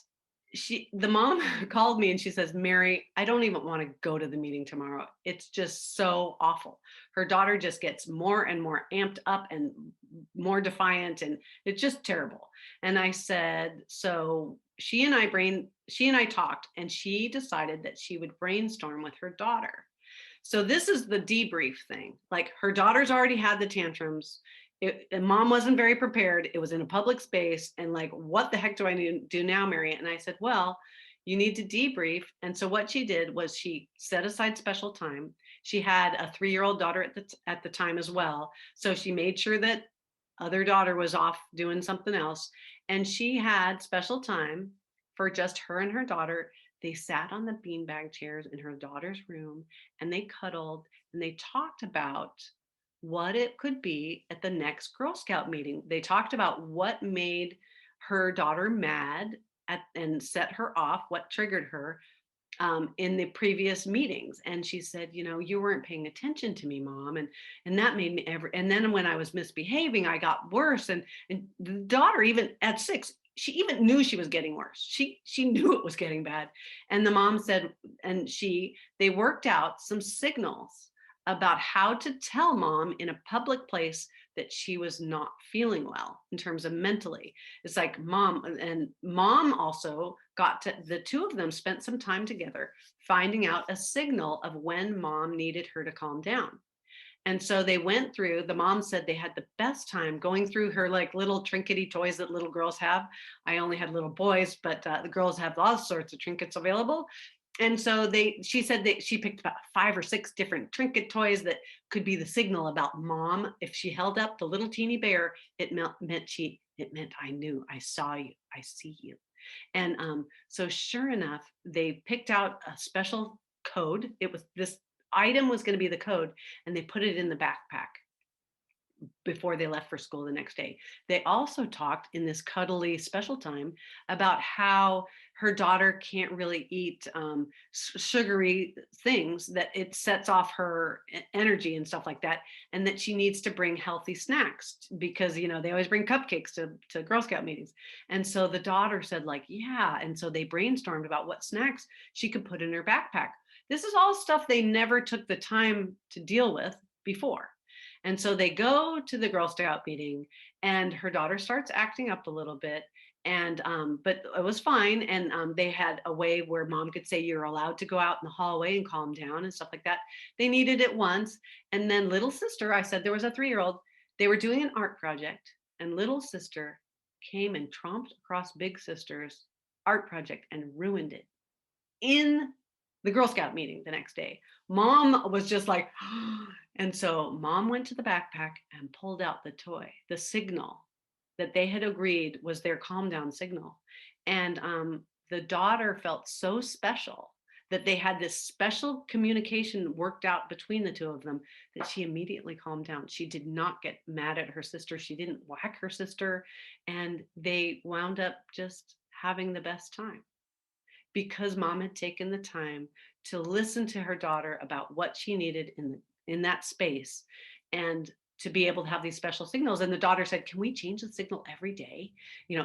the mom called me and she says, Mary, I don't even want to go to the meeting tomorrow. It's just so awful. Her daughter just gets more and more amped up and more defiant, and it's just terrible. And I said, so she and I talked, and she decided that she would brainstorm with her daughter. So this is the debrief thing. Like her daughter's already had the tantrums. And mom wasn't very prepared. It was in a public space. And like, what the heck do I need to do now, Mary? And I said, well, you need to debrief. And so what she did was she set aside special time. She had a 3-year-old daughter at the time as well. So she made sure that other daughter was off doing something else. And she had special time for just her and her daughter. They sat on the beanbag chairs in her daughter's room and they cuddled and they talked about what it could be at the next Girl Scout meeting. They talked about what made her daughter mad and set her off, what triggered her in the previous meetings. And she said, you weren't paying attention to me, Mom. And that made me and then when I was misbehaving, I got worse. And the daughter, even at 6, she even knew she was getting worse. She knew it was getting bad. And the mom said, and they worked out some signals about how to tell Mom in a public place that she was not feeling well in terms of mentally. It's like Mom also the two of them spent some time together finding out a signal of when Mom needed her to calm down. And so they went through, the mom said they had the best time going through her like little trinkety toys that little girls have. I only had little boys, but the girls have all sorts of trinkets available. And so she said that she picked about 5 or 6 different trinket toys that could be the signal about Mom. If she held up the little teeny bear, it meant I knew, I saw you, I see you. And so sure enough, they picked out a special code. This item was going to be the code, and they put it in the backpack before they left for school the next day. They also talked in this cuddly special time about how her daughter can't really eat sugary things, that it sets off her energy and stuff like that, and that she needs to bring healthy snacks because they always bring cupcakes to Girl Scout meetings. And so the daughter said like, yeah. And so they brainstormed about what snacks she could put in her backpack. This is all stuff they never took the time to deal with before. And so they go to the Girl Scout meeting, and her daughter starts acting up a little bit. And but it was fine. And they had a way where Mom could say, you're allowed to go out in the hallway and calm down and stuff like that. They needed it once. And then little sister, I said there was a 3-year-old, they were doing an art project, and little sister came and tromped across big sister's art project and ruined it in the Girl Scout meeting the next day. Mom was just like, and so Mom went to the backpack and pulled out the toy, the signal that they had agreed was their calm down signal. And the daughter felt so special that they had this special communication worked out between the two of them, that she immediately calmed down. She did not get mad at her sister. She didn't whack her sister. And they wound up just having the best time, because Mom had taken the time to listen to her daughter about what she needed in that space, and to be able to have these special signals. And the daughter said, can we change the signal every day?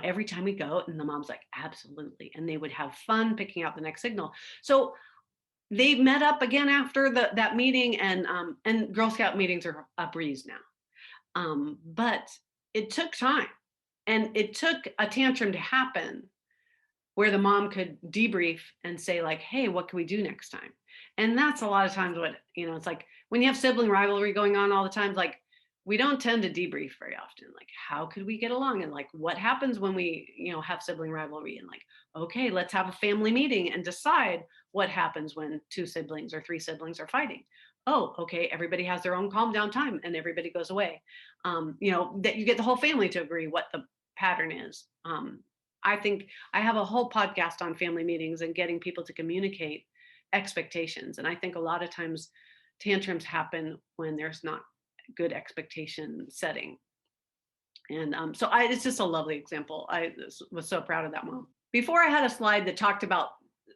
Every time we go? And the mom's like, absolutely. And they would have fun picking out the next signal. So they met up again after that meeting, and Girl Scout meetings are a breeze now. But it took time, and it took a tantrum to happen where the mom could debrief and say like, hey, what can we do next time? And that's a lot of times what, it's like when you have sibling rivalry going on all the time, like we don't tend to debrief very often. Like, how could we get along? And like, what happens when we, have sibling rivalry? And like, okay, let's have a family meeting and decide what happens when 2 siblings or 3 siblings are fighting. Oh, okay, everybody has their own calm down time and everybody goes away. That you get the whole family to agree what the pattern is. I think I have a whole podcast on family meetings and getting people to communicate expectations. And I think a lot of times tantrums happen when there's not good expectation setting. And so it's just a lovely example. I was so proud of that mom. Before, I had a slide that talked about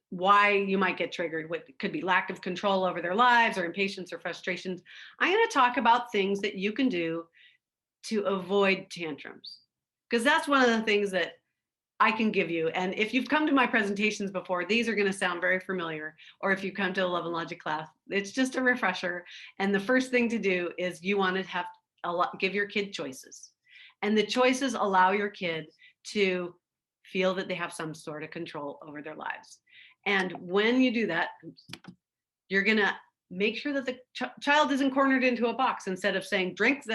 why you might get triggered. What could be lack of control over their lives, or impatience or frustrations. I'm going to talk about things that you can do to avoid tantrums, because that's one of the things that I can give you. And if you've come to my presentations before, these are going to sound very familiar. Or if you come to a Love and Logic class, it's just a refresher. And the first thing to do is you want to have give your kid choices. And the choices allow your kid to feel that they have some sort of control over their lives. And when you do that, you're going to make sure that the child isn't cornered into a box. Instead of saying, drink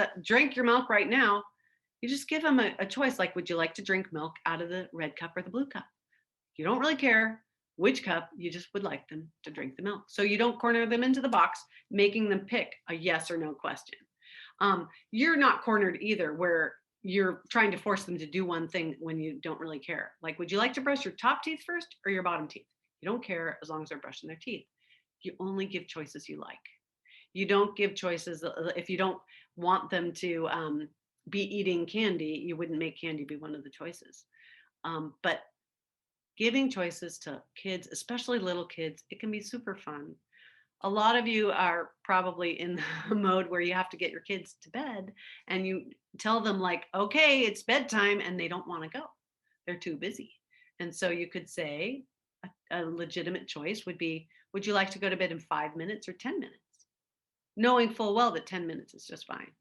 your milk right now, you just give them a choice. Like, would you like to drink milk out of the red cup or the blue cup? You don't really care which cup, you just would like them to drink the milk. So you don't corner them into the box, making them pick a yes or no question. You're not cornered either, where you're trying to force them to do one thing when you don't really care. Like, would you like to brush your top teeth first or your bottom teeth? You don't care as long as they're brushing their teeth. You only give choices you like. You don't give choices if you don't want them to be eating candy, you wouldn't make candy be one of the choices. But giving choices to kids, especially little kids, it can be super fun. A lot of you are probably in the mode where you have to get your kids to bed and you tell them like, okay, it's bedtime, and they don't want to go. They're too busy. And so you could say a legitimate choice would be, would you like to go to bed in 5 minutes or 10 minutes? Knowing full well that 10 minutes is just fine.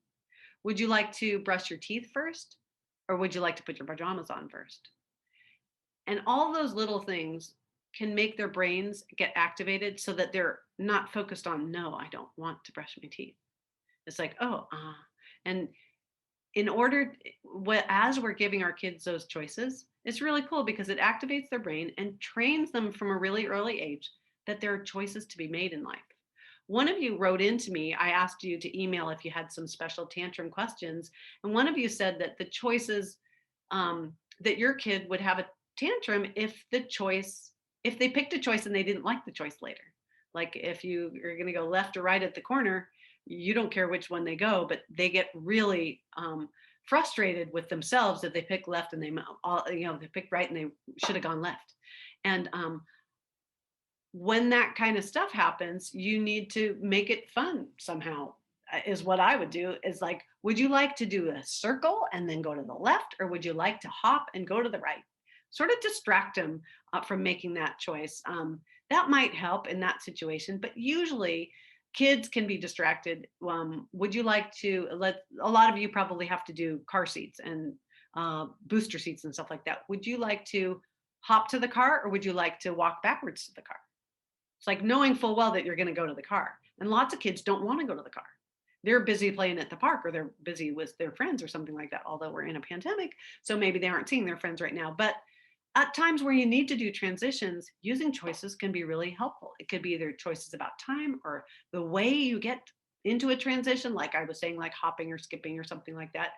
Would you like to brush your teeth first? Or would you like to put your pajamas on first? And all those little things can make their brains get activated so that they're not focused on, no, I don't want to brush my teeth. It's like, oh, and in order, as we're giving our kids those choices, it's really cool because it activates their brain and trains them from a really early age that there are choices to be made in life. One of you wrote into me, I asked you to email if you had some special tantrum questions. And one of you said that the choices, that your kid would have a tantrum if they picked a choice and they didn't like the choice later. Like if you are going to go left or right at the corner, you don't care which one they go, but they get really frustrated with themselves if they pick left and they picked right and they should have gone left. And when that kind of stuff happens, you need to make it fun somehow, is what I would do. Is like, would you like to do a circle and then go to the left, or would you like to hop and go to the right? Sort of distract them from making that choice. That might help in that situation, but usually kids can be distracted. Would you like to a lot of you probably have to do car seats and booster seats and stuff like that. Would you like to hop to the car, or would you like to walk backwards to the car? It's like knowing full well that you're going to go to the car. And lots of kids don't want to go to the car. They're busy playing at the park, or they're busy with their friends or something like that, although we're in a pandemic. So maybe they aren't seeing their friends right now. But at times where you need to do transitions, using choices can be really helpful. It could be either choices about time or the way you get into a transition, like I was saying, like hopping or skipping or something like that.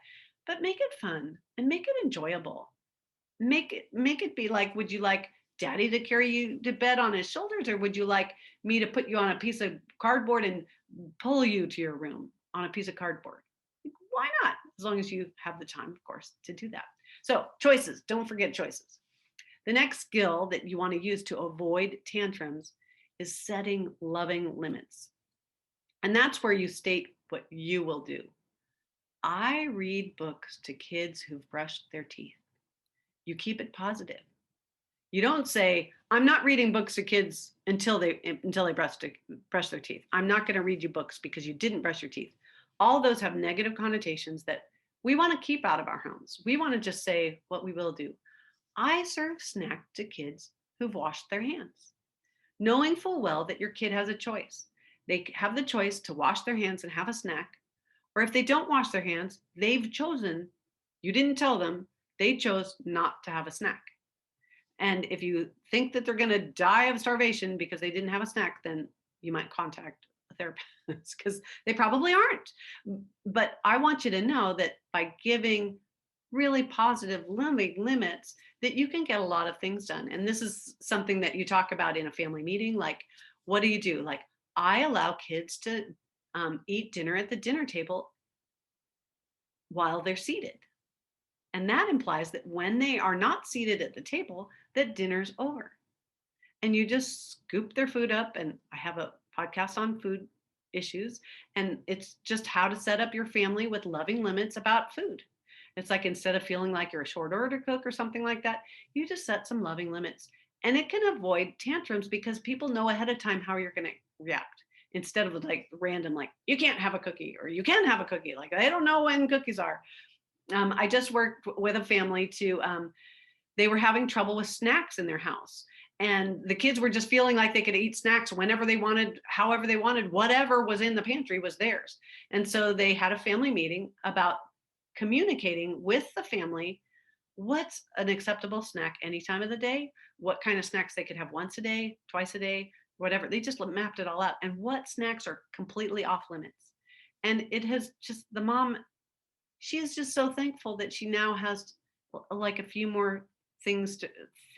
But make it fun and make it enjoyable. Make it be like, would you like daddy to carry you to bed on his shoulders, or would you like me to put you on a piece of cardboard and pull you to your room on a piece of cardboard? Why not? As long as you have the time, of course, to do that. So choices, don't forget choices. The next skill that you want to use to avoid tantrums is setting loving limits. And that's where you state what you will do. I read books to kids who've brushed their teeth. You keep it positive. You don't say, I'm not reading books to kids until they brush their teeth. I'm not going to read you books because you didn't brush your teeth. All those have negative connotations that we want to keep out of our homes. We want to just say what we will do. I serve snack to kids who've washed their hands, knowing full well that your kid has a choice. They have the choice to wash their hands and have a snack, or if they don't wash their hands, they've chosen, you didn't tell them, they chose not to have a snack. And if you think that they're going to die of starvation because they didn't have a snack, then you might contact a therapist because they probably aren't. But I want you to know that by giving really positive limits, that you can get a lot of things done. And this is something that you talk about in a family meeting. Like, what do you do? Like, I allow kids to eat dinner at the dinner table while they're seated. And that implies that when they are not seated at the table, that dinner's over. And you just scoop their food up. And I have a podcast on food issues. And it's just how to set up your family with loving limits about food. It's like, instead of feeling like you're a short order cook or something like that, you just set some loving limits. And it can avoid tantrums because people know ahead of time how you're going to react, instead of like random, like, you can't have a cookie or you can have a cookie. Like, they don't know when cookies are. I just worked with a family they were having trouble with snacks in their house. And the kids were just feeling like they could eat snacks whenever they wanted, however they wanted, whatever was in the pantry was theirs. And so they had a family meeting about communicating with the family what's an acceptable snack any time of the day, what kind of snacks they could have once a day, twice a day, whatever. They just mapped it all out, and what snacks are completely off limits. And it has just, the mom, she is just so thankful that she now has like a few more things to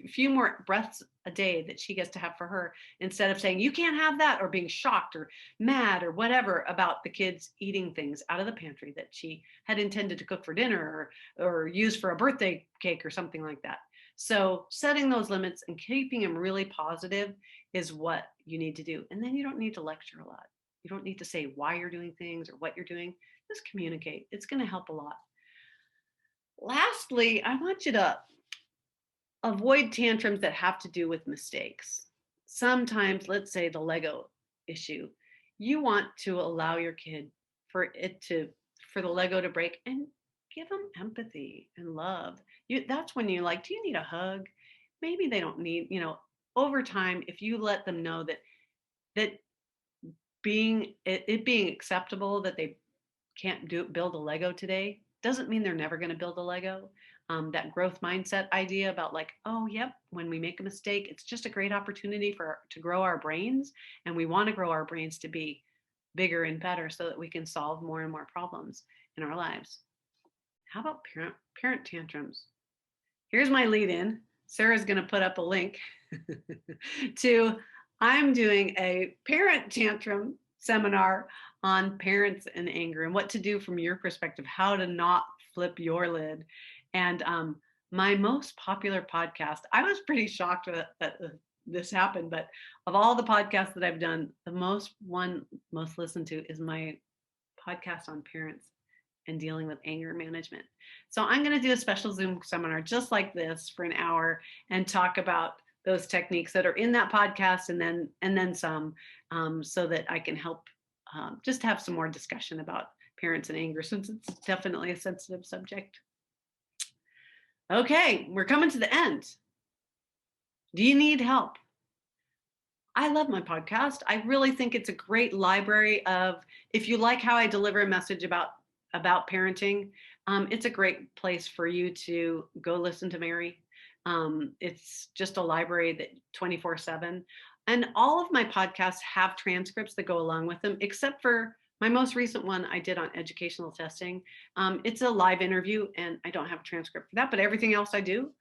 a few more breaths a day that she gets to have for her, instead of saying you can't have that, or being shocked or mad or whatever about the kids eating things out of the pantry that she had intended to cook for dinner, or use for a birthday cake or something like that. So setting those limits and keeping them really positive is what you need to do. And then you don't need to lecture a lot. You don't need to say why you're doing things or what you're doing. Just communicate. It's going to help a lot. Lastly, I want you to avoid tantrums that have to do with mistakes. Sometimes, let's say the Lego issue, you want to allow your kid for the Lego to break, and give them empathy and love. That's when you like, do you need a hug? Maybe they don't need, over time, if you let them know that it being acceptable that they can't build a Lego today doesn't mean they're never going to build a Lego. That growth mindset idea about like, oh, yep, when we make a mistake, it's just a great opportunity to grow our brains. And we want to grow our brains to be bigger and better so that we can solve more and more problems in our lives. How about parent tantrums? Here's my lead in. Sarah's going to put up a link to, I'm doing a parent tantrum seminar on parents and anger and what to do from your perspective, how to not flip your lid. And my most popular podcast, I was pretty shocked that this happened, but of all the podcasts that I've done, the most listened to is my podcast on parents and dealing with anger management. So I'm going to do a special Zoom seminar just like this for an hour and talk about those techniques that are in that podcast and then some, so that I can help just have some more discussion about parents and anger, since it's definitely a sensitive subject. Okay, we're coming to the end. Do you need help? I love my podcast. I really think it's a great library of, if you like how I deliver a message about parenting, it's a great place for you to go listen to Mary. It's just a library that 24/7. And all of my podcasts have transcripts that go along with them, except for my most recent one I did on educational testing. It's a live interview and I don't have a transcript for that, but everything else I do.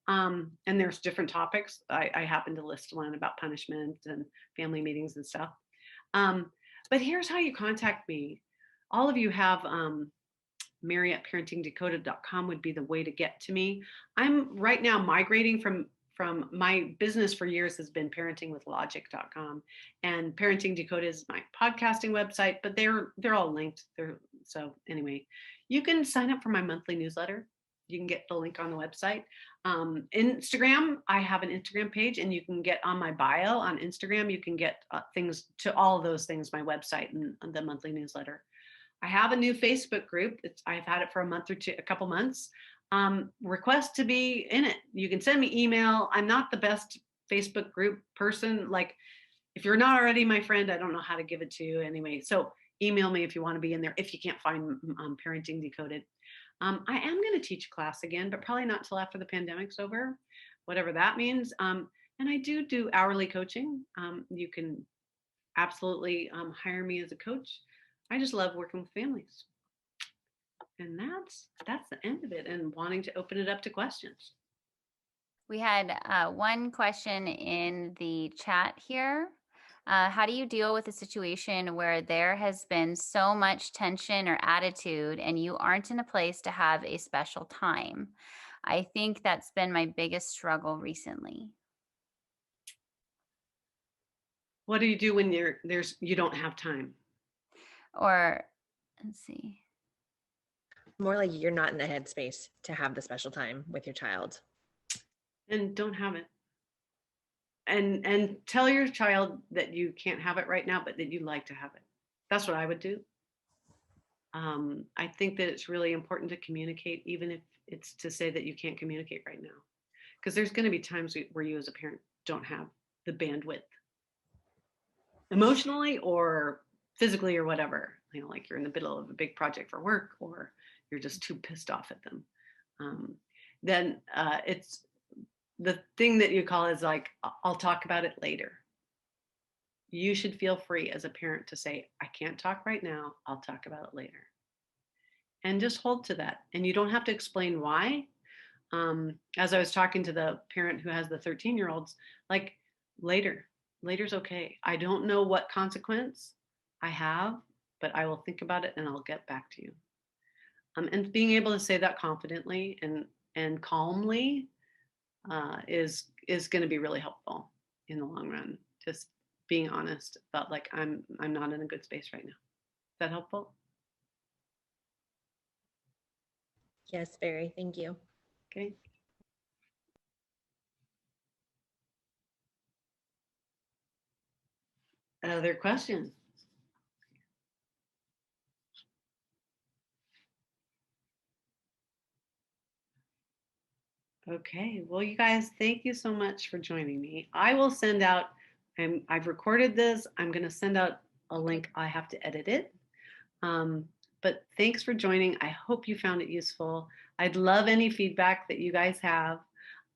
And there's different topics. I happen to list one about punishment and family meetings and stuff. But here's how you contact me. All of you have Mary at parentingdecoded.com would be the way to get to me. I'm right now migrating from my business for years has been parentingwithlogic.com, and Parenting Decoded is my podcasting website, but they're all linked. So anyway, you can sign up for my monthly newsletter. You can get the link on the website. Instagram, I have an Instagram page, and you can get on my bio on Instagram. You can get things to all of those things, my website and the monthly newsletter. I have a new Facebook group. I've had it for a couple months. Request to be in it. You can send me email. I'm not the best Facebook group person. Like, if you're not already my friend, I don't know how to give it to you anyway. So email me if you want to be in there, if you can't find Parenting Decoded. I am going to teach a class again, but probably not till after the pandemic's over, whatever that means. And I do hourly coaching. You can absolutely hire me as a coach. I just love working with families. And that's the end of it, and wanting to open it up to questions. We had one question in the chat here. How do you deal with a situation where there has been so much tension or attitude and you aren't in a place to have a special time? I think that's been my biggest struggle recently. What do you do when you don't have time? Or let's see. More like you're not in the headspace to have the special time with your child. And don't have it. And tell your child that you can't have it right now, but that you'd like to have it. That's what I would do. I think that it's really important to communicate, even if it's to say that you can't communicate right now. Because there's going to be times where you as a parent don't have the bandwidth, emotionally or physically or whatever. Like you're in the middle of a big project for work, or you're just too pissed off at them. Then it's the thing that you call is like, I'll talk about it later. You should feel free as a parent to say, I can't talk right now. I'll talk about it later. And just hold to that. And you don't have to explain why. as I was talking to the parent who has the 13-year-olds, like later's okay. I don't know what consequence I have, but I will think about it and I'll get back to you. And being able to say that confidently and calmly is going to be really helpful in the long run. Just being honest about like I'm not in a good space right now. Is that helpful? Yes, very. Thank you. Okay. Other questions? Okay, well, you guys, thank you so much for joining me. I will send out, I've recorded this. I'm going to send out a link. I have to edit it. But thanks for joining. I hope you found it useful. I'd love any feedback that you guys have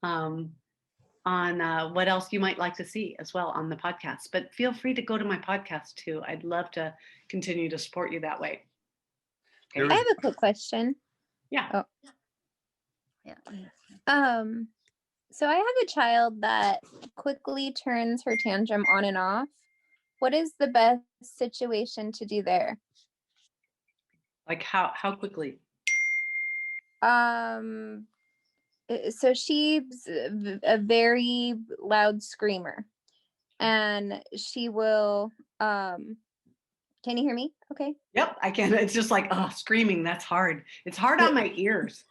on what else you might like to see as well on the podcast. But feel free to go to my podcast too. I'd love to continue to support you that way. There I was- have a quick question. Yeah. Oh. Yeah. So I have a child that quickly turns her tantrum on and off. What is the best situation to do there? Like how quickly? So she's a very loud screamer, and she will can you hear me? Okay. Yep, I can. It's just like, oh, screaming. That's hard. It's hard on my ears.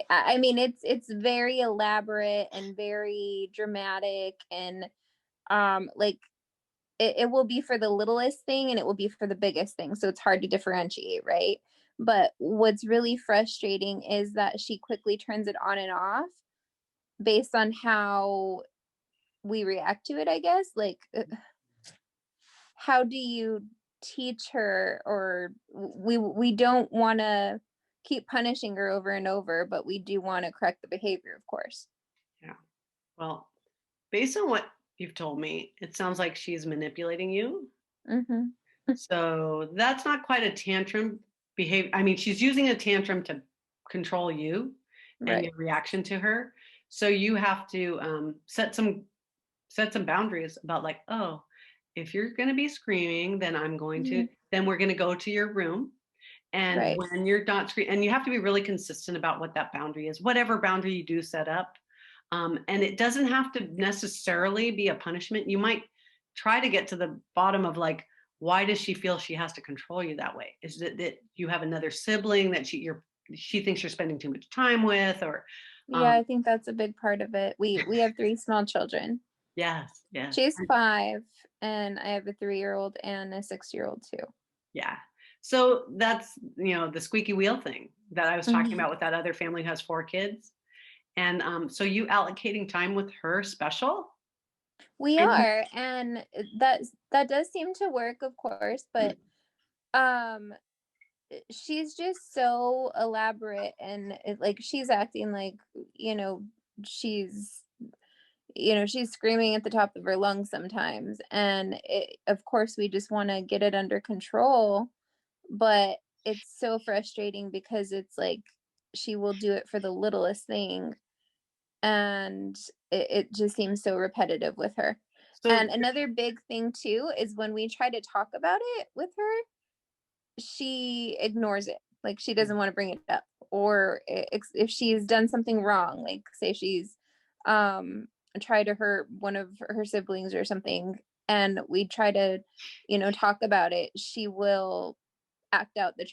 I mean, it's very elaborate and very dramatic, and like it will be for the littlest thing and it will be for the biggest thing, so it's hard to differentiate, right? But what's really frustrating is that she quickly turns it on and off based on how we react to it, I guess. Like, how do you teach her? Or we don't want to keep punishing her over and over, but we do want to correct the behavior, of course. Yeah. Well, based on what you've told me, it sounds like she's manipulating you. Mm-hmm. So that's not quite a tantrum behavior. I mean, she's using a tantrum to control you and Right. your reaction to her. So you have to set some boundaries about like, oh, if you're going to be screaming, then then we're going to go to your room. And Right. when you're not screaming, and you have to be really consistent about what that boundary is, whatever boundary you do set up. And it doesn't have to necessarily be a punishment. You might try to get to the bottom of like, why does she feel she has to control you that way? Is it that you have another sibling that she thinks you're spending too much time with, or Yeah, I think that's a big part of it. We have 3 small children. yes. She's 5, and I have a 3-year-old and a 6-year-old too. Yeah. So that's, the squeaky wheel thing that I was talking Mhm. about with that other family who has 4 kids. And so you allocating time with her special? We And are, and that does seem to work, of course, but um she's just so elaborate, and like she's acting like, she's she's screaming at the top of her lungs sometimes, and of course we just want to get it under control, but it's so frustrating because it's like she will do it for the littlest thing, and it just seems so repetitive with her. so And another big thing too is when we try to talk about it with her, she ignores it. Like, she doesn't want to bring it up. Or if she's done something wrong, like say she's tried to hurt one of her siblings or something, and we try to, talk about it, she will act out the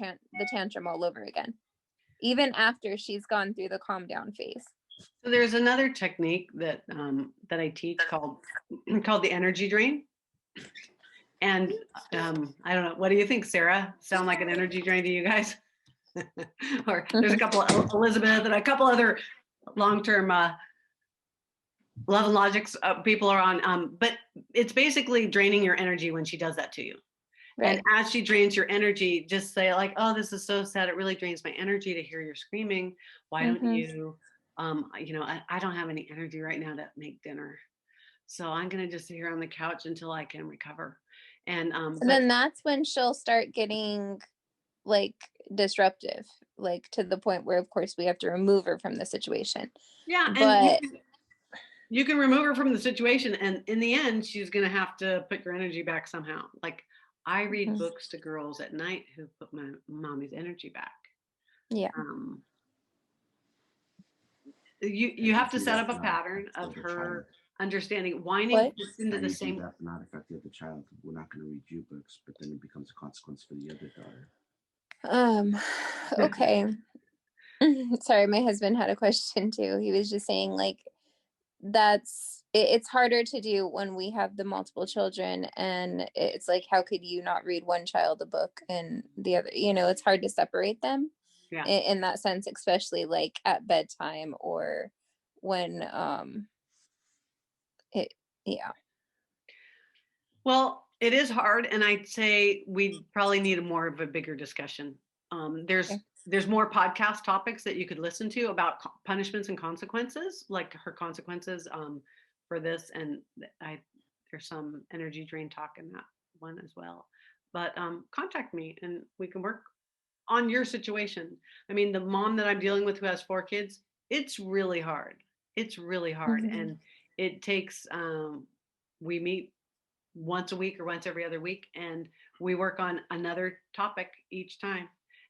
tantrum all over again, even after she's gone through the calm down phase. So there's another technique that I teach called the energy drain. And I don't know, what do you think, Sarah? Sound like an energy drain to you guys? Or there's a couple of Elizabeth and a couple other long-term Love and Logics people are on, but it's basically draining your energy when she does that to you. Right. And as she drains your energy, just say like, oh, this is so sad. It really drains my energy to hear you screaming. Why don't Mhm. you, I don't have any energy right now to make dinner. So I'm going to just sit here on the couch until I can recover. And, And then that's when she'll start getting like disruptive, like to the point where of course we have to remove her from the situation. Yeah, and But you can remove her from the situation, and in the end, she's going to have to put your energy back somehow. Like I read Mhm. books to girls at night who put my mommy's energy back. yeah, Um, you And you you have to do set that up a not pattern affect the of other child. her understanding. Whining what? fits into And the you do same. that not affect the other child. We're not going to read you books, but then it becomes a consequence for the other daughter. Okay. Sorry, my husband had a question too. He was just saying like it's harder to do when we have the multiple children, and it's like how could you not read one child a book and the other, it's hard to separate them Yeah. in that sense, especially like at bedtime or when it yeah. Well, it is hard, and I'd say we probably need more of a bigger discussion. There's Okay. there's more podcast topics that you could listen to about punishments and consequences, like her consequences for this, and there's some energy drain talk in that one as well. But contact me, and we can work on your situation. I mean, the mom that I'm dealing with who has 4 kids, it's really hard. It's really hard, Mhm. and it takes. We meet once a week or once every other week, and we work on another topic each time,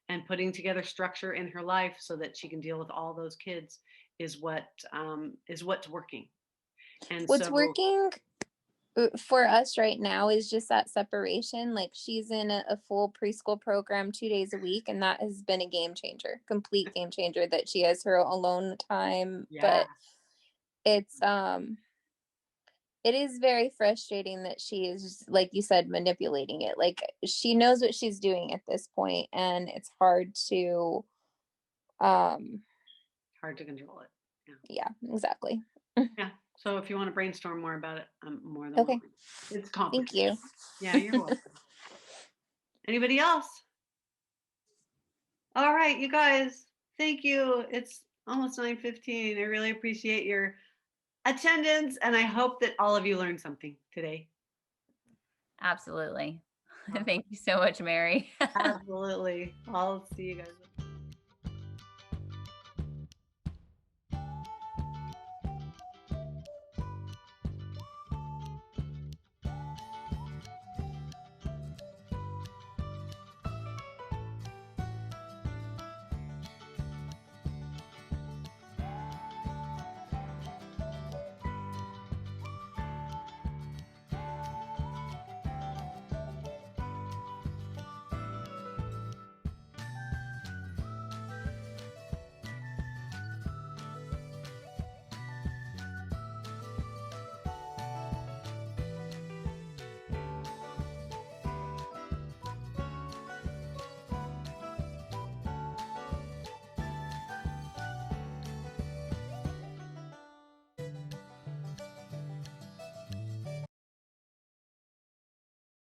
and putting together structure in her life so that she can deal with all those kids is what's working. And What's so working for us right now is just that separation. Like she's in a full preschool program 2 days a week, and that has been a game changer, complete game changer, that she has her alone time. yeah, But it's it is very frustrating that she is, like you said, manipulating it. Like she knows what she's doing at this point, and it's hard to um hard to control it. yeah, exactly. Yeah. So if you want to brainstorm more about it, I'm more than Okay. willing. It's Thank complicated. you. Yeah, you're welcome. Anybody else? All right, you guys. Thank you. It's almost 9:15. I really appreciate your attendance, and I hope that all of you learned something today. Absolutely. Thank you so much, Mary. Absolutely. I'll see you guys later.